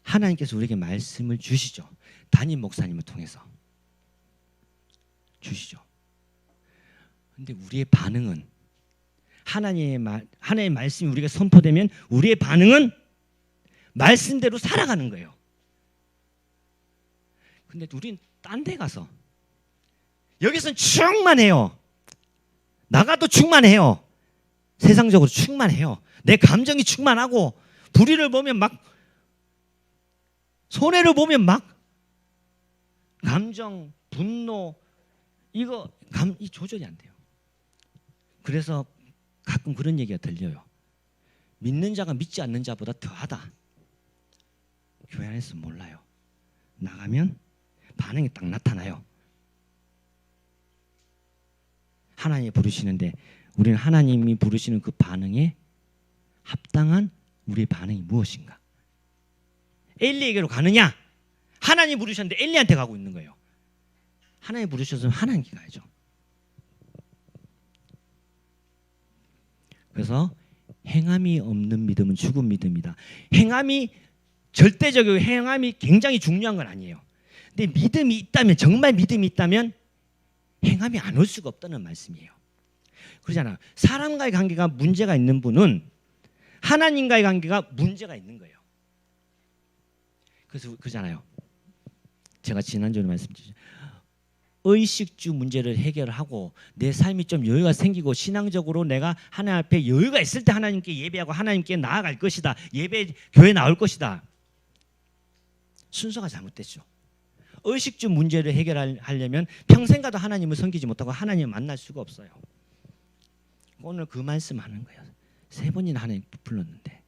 하나님께서 우리에게 말씀을 주시죠. 담임 목사님을 통해서 주시죠. 근데 우리의 반응은, 하나님의 말씀이 우리가 선포되면 우리의 반응은 말씀대로 살아가는 거예요. 근데 우린 딴 데 가서, 여기서는 충만해요. 나가도 충만해요. 세상적으로 충만해요. 내 감정이 충만하고, 불의를 보면 막, 손해를 보면 막 감정, 분노, 이 조절이 안 돼요. 그래서 가끔 그런 얘기가 들려요. 믿는 자가 믿지 않는 자보다 더하다. 교회 안에서 몰라요. 나가면 반응이 딱 나타나요. 하나님이 부르시는데 우리는 하나님이 부르시는 그 반응에 합당한 우리의 반응이 무엇인가? 엘리에게로 가느냐? 하나님 부르셨는데 엘리한테 가고 있는 거예요. 하나님 부르셨으면 하나님께 가야죠. 그래서 행함이 없는 믿음은 죽은 믿음이다. 행함이 절대적이고 행함이 굉장히 중요한 건 아니에요. 근데 믿음이 있다면, 정말 믿음이 있다면 행함이 안 올 수가 없다는 말씀이에요. 그러잖아요. 사람과의 관계가 문제가 있는 분은 하나님과의 관계가 문제가 있는 거예요. 그래서 그러잖아요. 제가 지난주에 말씀드렸죠. 의식주 문제를 해결하고 내 삶이 좀 여유가 생기고 신앙적으로 내가 하나님 앞에 여유가 있을 때 하나님께 예배하고 하나님께 나아갈 것이다. 교회 나올 것이다. 순서가 잘못됐죠. 의식주 문제를 해결하려면 평생 가도 하나님을 섬기지 못하고 하나님을 만날 수가 없어요. 오늘 그 말씀하는 거예요. 3번이나 하나님 불렀는데.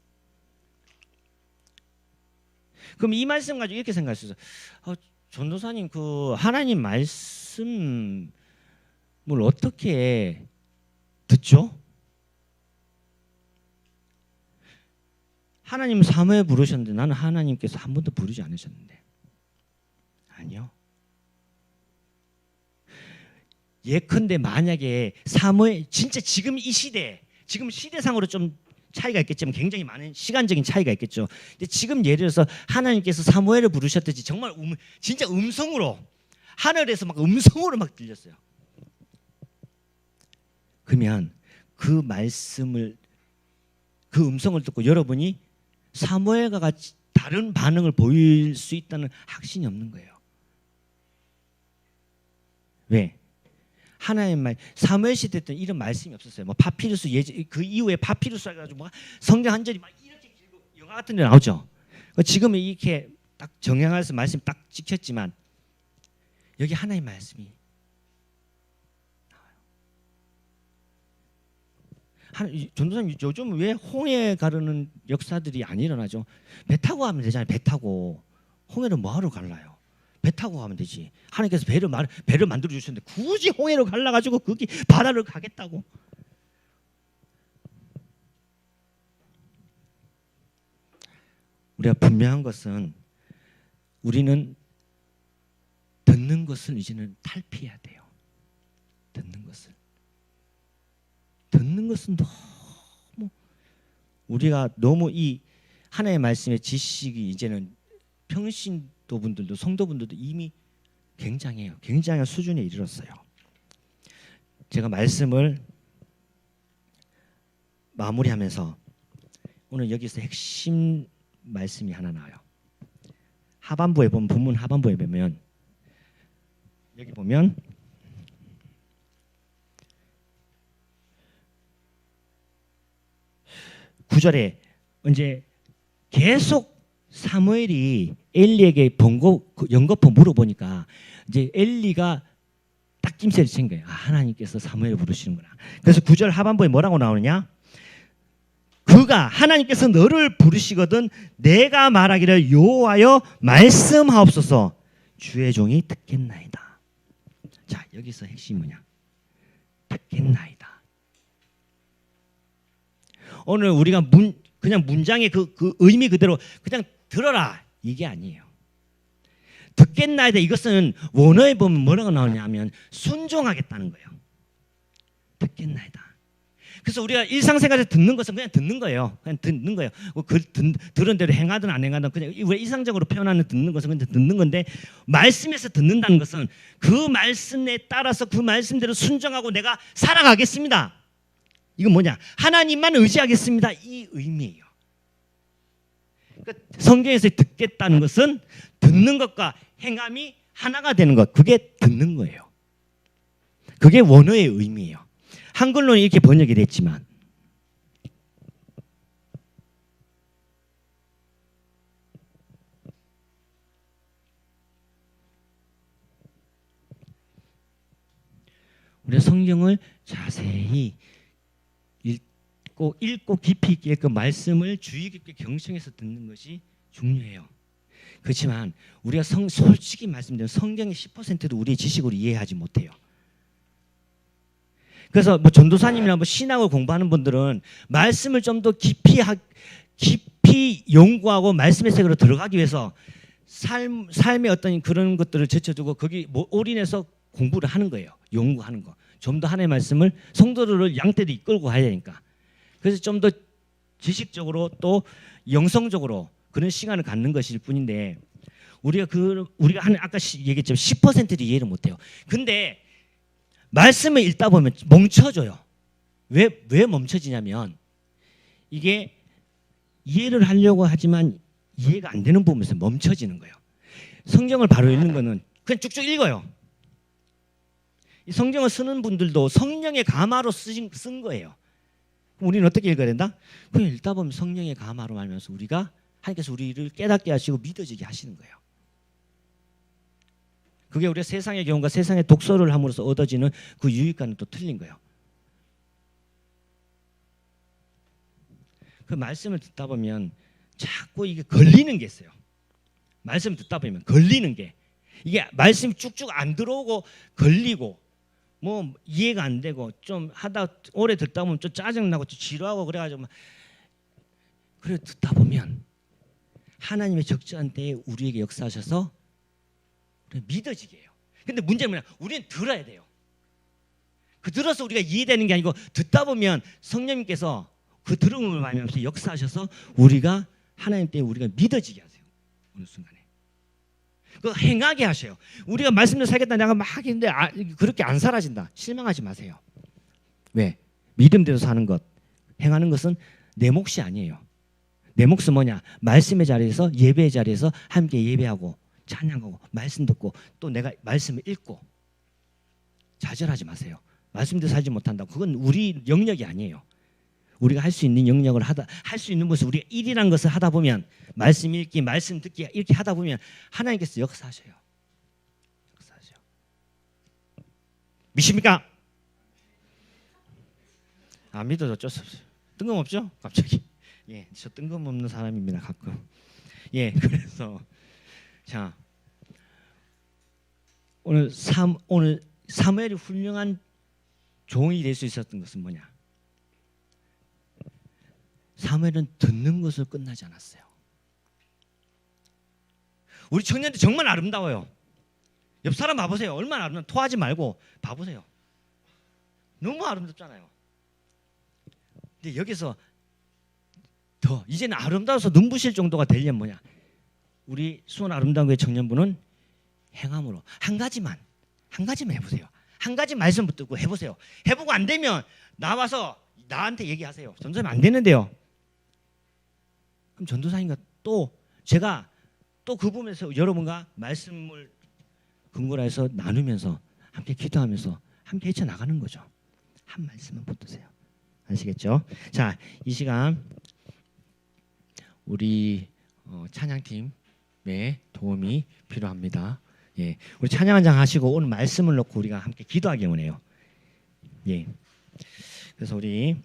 그럼 이 말씀 가지고 이렇게 생각할 수 있어요. 전도사님, 그 하나님 말씀을 어떻게 듣죠? 하나님 사무엘 부르셨는데 나는 하나님께서 한 번도 부르지 않으셨는데. 아니요. 예컨대 만약에 사무엘, 진짜 지금 이 시대, 지금 시대상으로 좀 차이가 있겠지만 굉장히 많은 시간적인 차이가 있겠죠. 근데 지금 예를 들어서 하나님께서 사무엘을 부르셨듯이 정말 진짜 음성으로, 하늘에서 막 음성으로 막 들렸어요. 그러면 그 말씀을, 그 음성을 듣고 여러분이 사무엘과 같이 다른 반응을 보일 수 있다는 확신이 없는 거예요. 왜? 하나님 말 사무엘 시대 때는 이런 말씀이 없었어요. 뭐 파피루스 그 이후에 파피루스 해가지고 뭐 성경 한 절이 막 이렇게 길고 영화 같은 데 나오죠. 지금은 이렇게 딱 정형화해서 말씀이 딱 찍혔지만 여기 하나님 말씀이 나와요. 전도사님 요즘 왜 홍해 가르는 역사들이 안 일어나죠? 배 타고 가면 되잖아요. 배 타고 홍해를 뭐하러 갈라요? 배 타고 가면 되지. 하나님께서 배를 만들어 주셨는데 굳이 홍해로 갈라 가지고 거기 바다를 가겠다고. 우리가 분명한 것은 우리는 듣는 것을 이제는 탈피해야 돼요. 듣는 것은 너무 우리가 너무 이 하나님의 말씀의 지식이 이제는 평신도 분들도 성도분들도 이미 굉장해요. 굉장한 수준에 이르렀어요. 제가 말씀을 마무리하면서 오늘 여기서 핵심 말씀이 하나 나와요. 하반부에 보면 본문 하반부에 보면 여기 보면 9절에 이제 계속 사무엘이 엘리에게 연거푸 물어보니까 이제 엘리가 딱 낌새를 챈 거예요. 아, 하나님께서 사무엘을 부르시는구나. 그래서 9절 하반부에 뭐라고 나오느냐? 그가 하나님께서 너를 부르시거든 내가 말하기를 여호와여 말씀하옵소서 주의 종이 듣겠나이다. 자, 여기서 핵심이 뭐냐? 듣겠나이다. 오늘 우리가 그냥 문장의 그 의미 그대로 그냥 들어라 이게 아니에요. 듣겠나이다 이것은 원어에 보면 뭐라고 나오냐면 순종하겠다는 거예요. 듣겠나이다. 그래서 우리가 일상생활에서 듣는 것은 그냥 듣는 거예요. 그냥 듣는 거예요. 들은 대로 행하든 안 행하든 그냥 우리가 일상적으로 표현하는 듣는 것은 그냥 듣는 건데 말씀에서 듣는다는 것은 그 말씀에 따라서 그 말씀대로 순종하고 내가 살아가겠습니다. 이건 뭐냐? 하나님만 의지하겠습니다. 이 의미예요. 그러니까 성경에서 듣겠다는 것은 듣는 것과 행함이 하나가 되는 것. 그게 듣는 거예요. 그게 원어의 의미예요. 한글로는 이렇게 번역이 됐지만 우리가 성경을 자세히 읽고 깊이 있게 그 말씀을 주의 깊게 경청해서 듣는 것이 중요해요. 그렇지만 우리가 솔직히 말씀드리면 성경의 10%도 우리의 지식으로 이해하지 못해요. 그래서 뭐 전도사님이나 뭐 신학을 공부하는 분들은 말씀을 좀 더 깊이 연구하고 말씀의 세계로 들어가기 위해서 삶의 어떤 그런 것들을 제쳐두고 거기 올인해서 공부를 하는 거예요. 연구하는 거. 좀 더 하나님의 말씀을 성도들을 양떼도 이끌고 가야 되니까. 그래서 좀 더 지식적으로 또 영성적으로 그런 시간을 갖는 것일 뿐인데 우리가 아까 얘기했지만 10%도 이해를 못해요. 근데 말씀을 읽다 보면 멈춰져요. 왜 멈춰지냐면 이게 이해를 하려고 하지만 이해가 안 되는 부분에서 멈춰지는 거예요. 성경을 바로 읽는 거는 그냥 쭉쭉 읽어요. 이 성경을 쓰는 분들도 성령의 감화로 쓴 거예요. 그럼 우리는 어떻게 읽어야 된다? 그냥 읽다 보면 성령의 감화로 말하면서 하나님께서 우리를 깨닫게 하시고 믿어지게 하시는 거예요. 그게 우리가 세상의 경험과 세상의 독서를 함으로써 얻어지는 그 유익과는 또 틀린 거예요. 그 말씀을 듣다 보면 자꾸 이게 걸리는 게 있어요. 말씀을 듣다 보면 걸리는 게 이게 말씀이 쭉쭉 안 들어오고 걸리고 뭐 이해가 안 되고 좀 하다 오래 듣다 보면 좀 짜증나고 좀 지루하고 그래가지고 그래 듣다 보면 하나님의 적절한 때에 우리에게 역사하셔서 믿어지게 해요. 근데 문제는 뭐냐? 우리는 들어야 돼요. 그 들어서 우리가 이해되는 게 아니고 듣다 보면 성령님께서 그 들음을 말미암아서 역사하셔서 우리가 하나님 때에 우리가 믿어지게 하세요. 어느 순간에. 그 행하게 하셔요. 우리가 말씀대로 살겠다 내가 막 하겠는데 그렇게 안 사라진다. 실망하지 마세요. 왜? 믿음대로 사는 것, 행하는 것은 내 몫이 아니에요. 내 몫은 뭐냐? 말씀의 자리에서 예배의 자리에서 함께 예배하고 찬양하고 말씀 듣고 또 내가 말씀을 읽고 좌절하지 마세요. 말씀대로 살지 못한다. 그건 우리 영역이 아니에요. 우리가 할 수 있는 영역을 할 수 있는 것을 우리가 일이라는 것을 하다 보면 말씀 읽기, 말씀 듣기 이렇게 하다 보면 하나님께서 역사하셔요. 역사하셔요. 믿습니까? 안 믿어도 어쩔 수 없어요. 뜬금없죠? 갑자기. 예, 저 뜬금없는 사람입니다. 가끔. 예, 그래서 자 오늘 사무엘이 훌륭한 종이 될 수 있었던 것은 뭐냐? 사무엘은 듣는 것을 끝나지 않았어요. 우리 청년들 정말 아름다워요. 옆 사람 봐보세요. 얼마나 아름다워. 토하지 말고 봐보세요. 너무 아름답잖아요. 근데 여기서 더 이제는 아름다워서 눈부실 정도가 되려면 뭐냐? 우리 수원 아름다운 교회 청년부는 행함으로 한 가지만 해보세요. 한 가지 말씀 붙들고 해보세요. 해보고 안 되면 나와서 나한테 얘기하세요. 전도사님 안 되는데요. 그럼 전도사님과 또 제가 또 그 부분에서 여러분과 말씀을 근거로 해서 나누면서 함께 기도하면서 함께 헤쳐나가는 거죠. 한 말씀만 붙드세요. 아시겠죠? 자, 이 시간 우리 찬양팀의 도움이 필요합니다. 예, 우리 찬양 한 장 하시고 오늘 말씀을 놓고 우리가 함께 기도하기 원해요. 예, 그래서 우리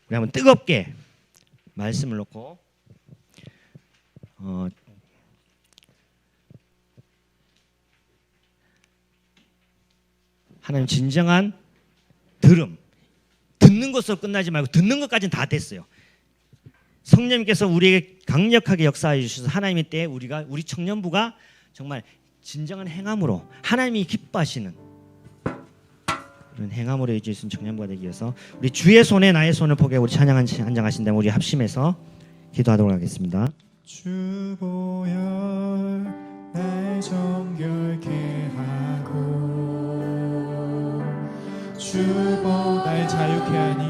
한번 뜨겁게 말씀을 놓고 하나님 진정한 듣는 것으로 끝나지 말고 듣는 것까지는 다 됐어요. 성령님께서 우리에게 강력하게 역사해 주셔서 하나님의 때에 우리 청년부가 정말 진정한 행함으로 하나님이 기뻐하시는 그런 행함으로 이루어질 수 있는 청년부가 되기 위해서 우리 주의 손에 나의 손을 포개 우리 찬양 한 장 하신 다음에 우리 합심해서 기도하도록 하겠습니다. 주 보혈 날 정결케 하고 날 자유케 하니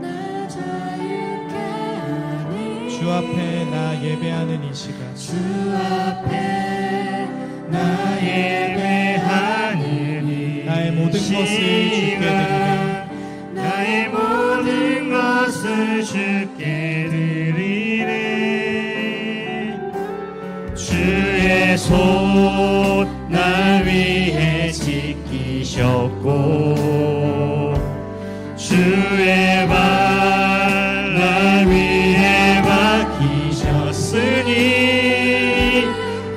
날 자유케 하니 주 앞에 나 예배하는 이 시간 주 앞에 나 예배하는 이 나의 모든 것을 주께 드리네 나의 모든 것을 주께 드리네 주의 손 날 위해 지키셨고 주의 발 날 위해 박히셨으니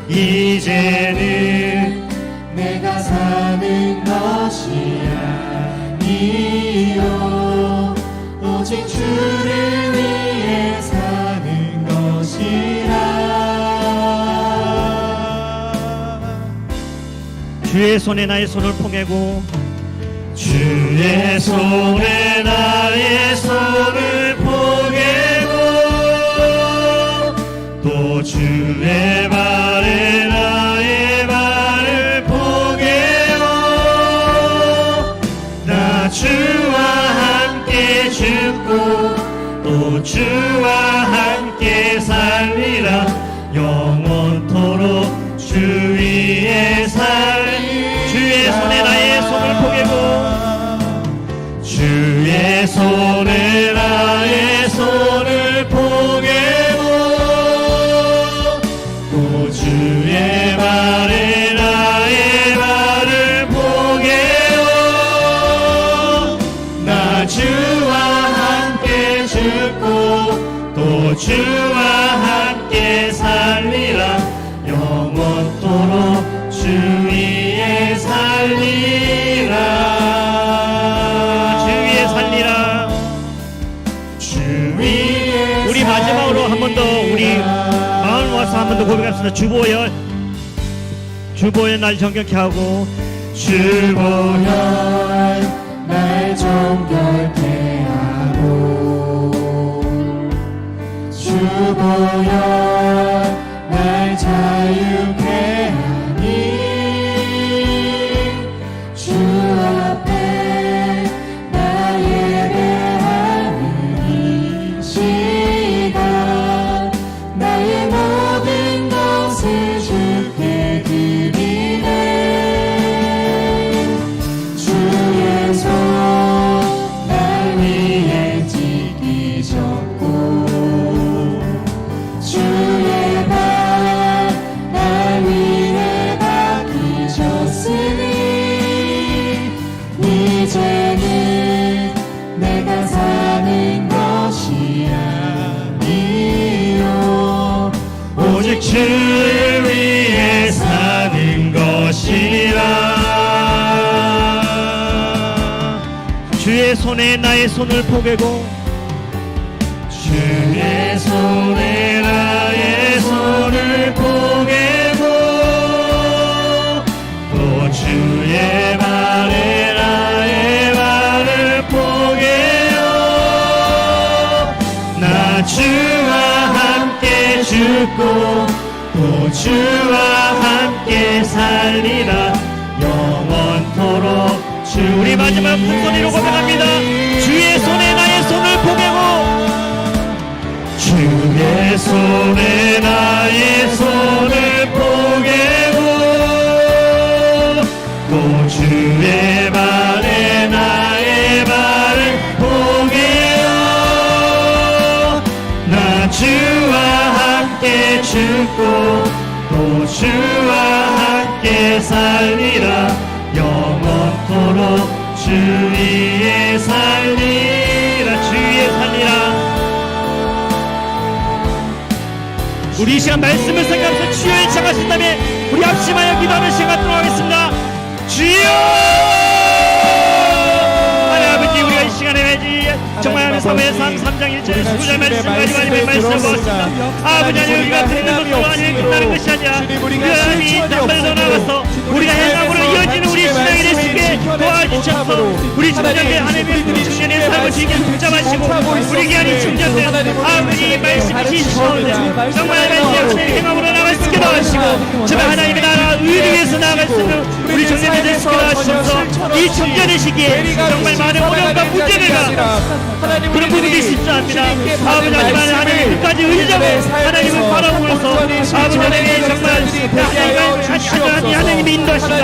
이제는 내가 사는 것이 아니요 오직 주를 위해 사는 것이라 주의 손에 나의 손을 포개고 주의 손에 나의 손을 포개고 또 주의 발에 나의 발을 포개고 나 주와 함께 죽고 또 주와 함께 살리라 영원토록 주 위에 주의 손에 나의 손을 포개고 주의 손에 나의 손을 포개고 또 주의 발에 나의 발을 포개고 나 주와 함께 죽고 또 주와 함께 살리라 영원토록 주 위에 살리라 주 위에 살리라 주 위에 우리 마지막으로 한 번 더 우리 마음을 모아서 한 번 더 고백합시다. 주보혈 날 정결케 하고 주보혈 날 정결케 하고 주보혈 날 자유케 하니 주 앞에 나 예배하는 이 시간 나의 모든 것을 주께 드리네 주 오직 주를 위해 사는 것이라. 주의 손에 나의 손을 포개고 주의 손에 나의 손을 포개고 또 주의 발에 나의 발을 포개요. 나 주와 함께 죽고 또 주와 함께 살리라. 영원토록 우리 마지막 큰 소리로 고백합니다. 주의 손에 나의 손을 포개고 주의 손에 나의 손을 포개고 또 주의 발에 나의 발을 포개요. 나 주와 함께 죽고 또 주와 함께 살리라. 영원토록 주 위에 살리라. 주 위에 살리라. 우리 이 시간 말씀을 생각하면서 주여 시작하신 다음에 우리 합심하여 기도하는 시간 갖도록 하겠습니다. 주여! 하나님 아버지, 우리가 이 시간에 매지 정말 하나님 사무엘상 3장 1절에 19절 말씀 가지고 하나님의 말씀을 보았습니다. 아버지 하나님, 우리가 듣는 것으로 아니 끝나는 것이 아니라 우리가 하나님이 단발에 더 나아가서 우리가 행함으로 이어지는 우리 신앙이 될 수 있게 도와주셔서 우리 청년들 하나님의 우리 청년의 삶을 지키게 붙잡아주시고 우리 귀한이 충전된 아버지 말씀이 지시오는데 정말 하나님의 행함으로 나갈 수 있게 도와주시고 제발 하나님의 나라 의를 위해서 나아갈 수 있는 우리 청년들 될 수 있게 도와주셔서 이 청년의 시기에 정말 많은 어려움과 문제들과 그런 부분이 있지 않습니다. 아버지 하나님, 하나님 끝까지 의지하고 하나님을 바라보면서 아버지 하나님 정말 하나님의 인도하시다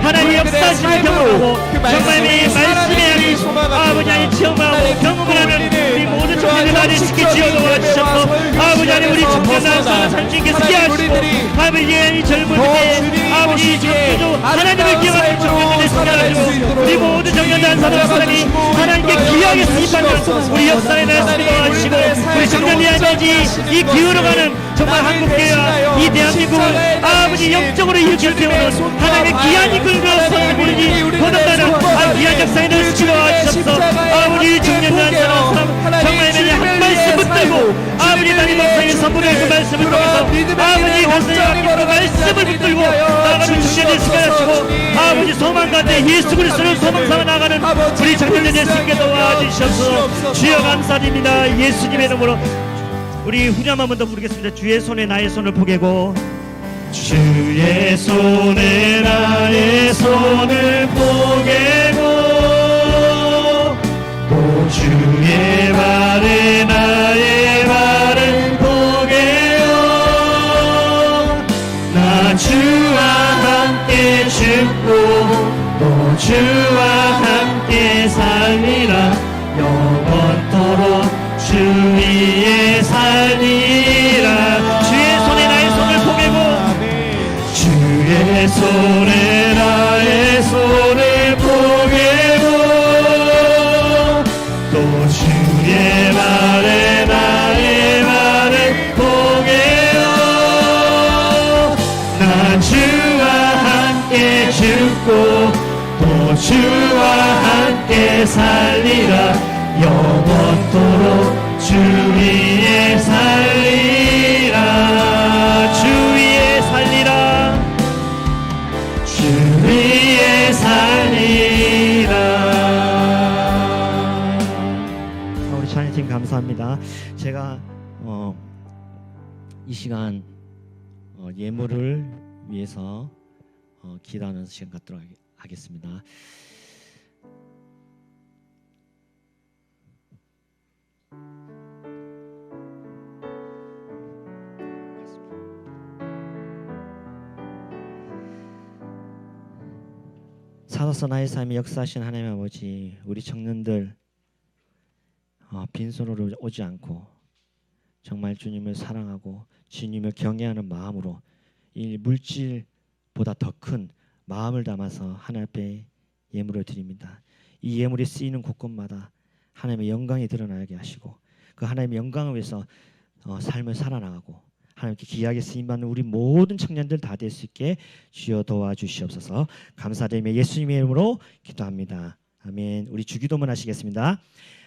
하나님의 역사하심을 경험하고 정말 내 말씀에 아버지 하나님 체험하고 경험을 하는 우리 모든 청년들 많이 쉽게 지어놓아 주셔서 아버지 하나님 우리 청년들 살수 있게 쓰게 하시고 아버지 하나님 젊은 때 아버지 적극적으로 하나님을 기억하는 청년들을 쓰게 하시고 우리 모든 청년들 한 사람 한 사람이 하나님께 귀하게 쓰임받는 우리 역사의 날씨를 도와주시고 우리 청년이 아버지 이 기울어가는 정말 한국교회와 이 대한민국을 아버지 영적으로 일으켜 세우는 하나님의 귀한 이끌과 선을 보이니 거듭나는 귀한 역사의 날씨를 도와주셔서 아버지 청년들 한 사람 정말 매일 한 말씀 붙들고 아버지 담임 목사의 선물의 그 말씀을 통해서 아버지 가슴에 그 말씀을 붙들고 나가는 청년들 시켜주시고 아버지 소망 가운데 예수 그리스도를 소망 삼아 나가는 우리 청년들 될 수 있게 도와주셔서 주여 감사드립니다. 예수님의 이름으로 우리 후렴 한 번 더 부르겠습니다. 주의 손에 나의 손을 포개고 주의 손에 나의 손을 포개고 또 주의 발에 나의 발을 포개요. 나 주와 함께 죽고 또 주와 함께 살리라. 영원토록 주 위에 살리라. 주의 손에 나의 손을 포개고 주의 손에 나의 손을 포개고 또 주의 발에 나의 발을 포개요. 나 주와 함께 죽고 또 주와 함께 살리라. 영원토록 주 위에 살리라. 주 위에 살리라. 주 위에 살리라. 우리 찬양팀 감사합니다. 제가 이 시간 예물을 위해서 기도하는 시간 갖도록 하겠습니다. 살아서 나의 삶에 역사하신 하나님 아버지, 우리 청년들 빈손으로 오지 않고 정말 주님을 사랑하고 주님을 경외하는 마음으로 이 물질보다 더 큰 마음을 담아서 하나님 앞에 예물을 드립니다. 이 예물이 쓰이는 곳곳마다 하나님의 영광이 드러나게 하시고 그 하나님의 영광을 위해서 삶을 살아나가고 하나님께 귀하게 쓰임받는 우리 모든 청년들 다 될 수 있게 주여 도와주시옵소서. 감사드리며 예수님의 이름으로 기도합니다. 아멘. 우리 주기도문 하시겠습니다.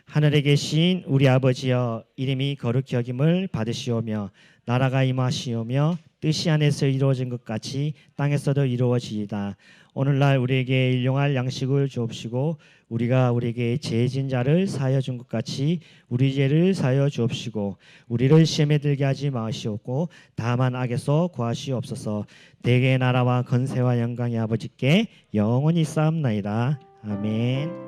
하늘에 계신 우리 아버지여, 이름이 거룩히 여김을 받으시오며 나라가 임하시오며 뜻이 하늘에서 이루어진 것 같이 땅에서도 이루어지이다. 오늘날 우리에게 일용할 양식을 주옵시고 우리가 우리에게 죄 진 자를 사하여 준 것 같이 우리 죄를 사하여 주옵시고 우리를 시험에 들게 하지 마시옵고 다만 악에서 구하시옵소서. 대개의 나라와 건세와 영광이 아버지께 영원히 쌓옵나이다. 아멘.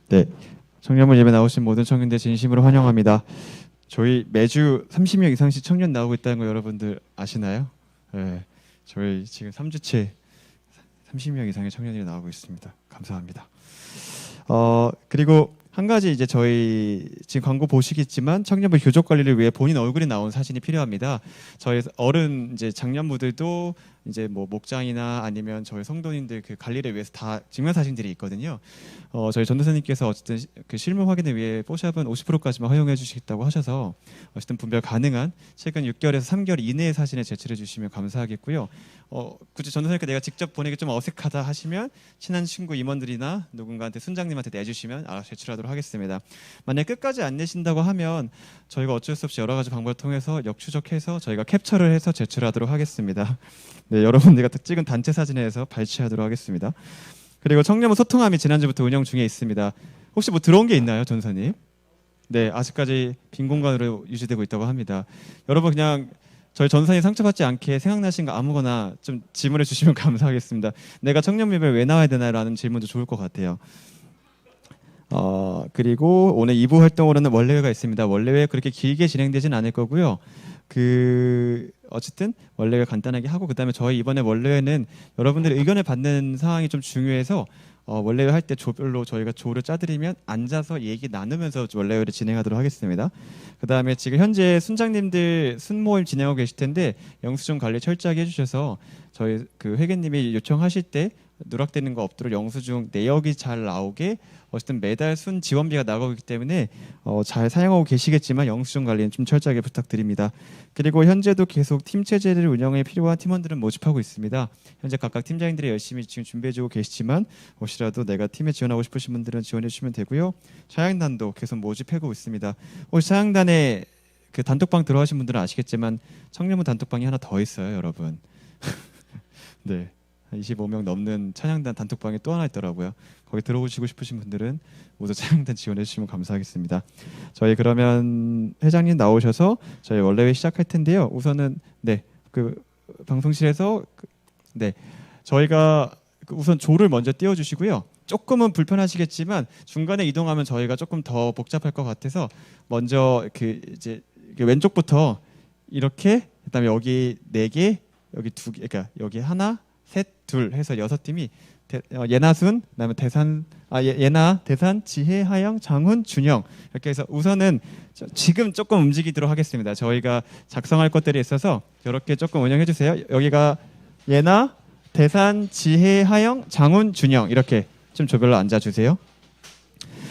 네, 청년부 예배 나오신 모든 청년들 진심으로 환영합니다. 저희 매주 30명 이상씩 청년 나오고 있다는 거 여러분들 아시나요? 네, 저희 지금 3주째 30명 이상의 청년들이 나오고 있습니다. 감사합니다. 그리고 한 가지 이제 저희 지금 광고 보시겠지만 청년부 교적 관리를 위해 본인 얼굴이 나온 사진이 필요합니다. 저희 어른 이제 장년부들도 이제 뭐 목장이나 아니면 저희 성도님들 그 관리를 위해서 다 증명 사진들이 있거든요. 저희 전도사님께서 어쨌든 그 실물 확인을 위해 포샵은 50%까지만 허용해 주시겠다고 하셔서 어쨌든 분별 가능한 최근 6개월에서 3개월 이내의 사진을 제출해 주시면 감사하겠고요. 굳이 전도사님께 내가 직접 보내기 좀 어색하다 하시면 친한 친구 임원들이나 누군가한테 순장님한테 내주시면 알아서 제출하도록 하겠습니다. 만약 끝까지 안 내신다고 하면 저희가 어쩔 수 없이 여러 가지 방법을 통해서 역추적해서 저희가 캡처를 해서 제출하도록 하겠습니다. 네, 여러분들과 찍은 단체 사진에서 발췌하도록 하겠습니다. 그리고 청년부 소통함이 지난주부터 운영 중에 있습니다. 혹시 뭐 들어온 게 있나요, 전사님? 네, 아직까지 빈 공간으로 유지되고 있다고 합니다. 여러분 그냥 저희 전사님 상처받지 않게 생각나신 거 아무거나 좀 질문해 주시면 감사하겠습니다. 내가 청년부 예배에 왜 나와야 되나라는 질문도 좋을 것 같아요. 그리고 오늘 2부 활동으로는 원래회가 있습니다. 원래회 그렇게 길게 진행되진 않을 거고요. 어쨌든 원래회 간단하게 하고 그다음에 저희 이번에 원래회는 여러분들의 의견을 받는 상황이 좀 중요해서 원래회 할 때 조별로 저희가 조를 짜드리면 앉아서 얘기 나누면서 원래회를 진행하도록 하겠습니다. 그다음에 지금 현재 순장님들 순모임 진행하고 계실 텐데 영수증 관리 철저하게 해주셔서 저희 그 회계님이 요청하실 때 누락되는 거 없도록 영수증 내역이 잘 나오게 어쨌든 매달 순 지원비가 나가고 있기 때문에 잘 사용하고 계시겠지만 영수증 관리는 좀 철저하게 부탁드립니다. 그리고 현재도 계속 팀 체제를 운영에 필요한 팀원들은 모집하고 있습니다. 현재 각각 팀장님들이 열심히 지금 준비해주고 계시지만 혹시라도 내가 팀에 지원하고 싶으신 분들은 지원해 주시면 되고요. 차양단도 계속 모집하고 있습니다. 혹시 차양단에 그 단톡방 들어가신 분들은 아시겠지만 청년부 단톡방이 하나 더 있어요, 여러분. 네. 25명 넘는 찬양단 단톡방이 또 하나 있더라고요. 거기 들어오시고 싶으신 분들은 모두 찬양단 지원해 주시면 감사하겠습니다. 저희 그러면 회장님 나오셔서 저희 원래회 시작할 텐데요. 우선은 그 방송실에서 저희가 우선 조를 먼저 띄워주시고요. 조금은 불편하시겠지만 중간에 이동하면 저희가 조금 더 복잡할 것 같아서 먼저 이제 왼쪽부터 이렇게 그다음에 여기 4개, 여기 2개, 그러니까 여기 하나, 셋, 둘 해서 6팀이 예나순, 그다음에 예나, 대산, 지혜, 하영, 장훈, 준영 이렇게 해서 우선은 지금 조금 움직이도록 하겠습니다. 저희가 작성할 것들이 있어서 이렇게 조금 운영해 주세요. 여기가 예나, 대산, 지혜, 하영, 장훈, 준영 이렇게 좀 조별로 앉아 주세요.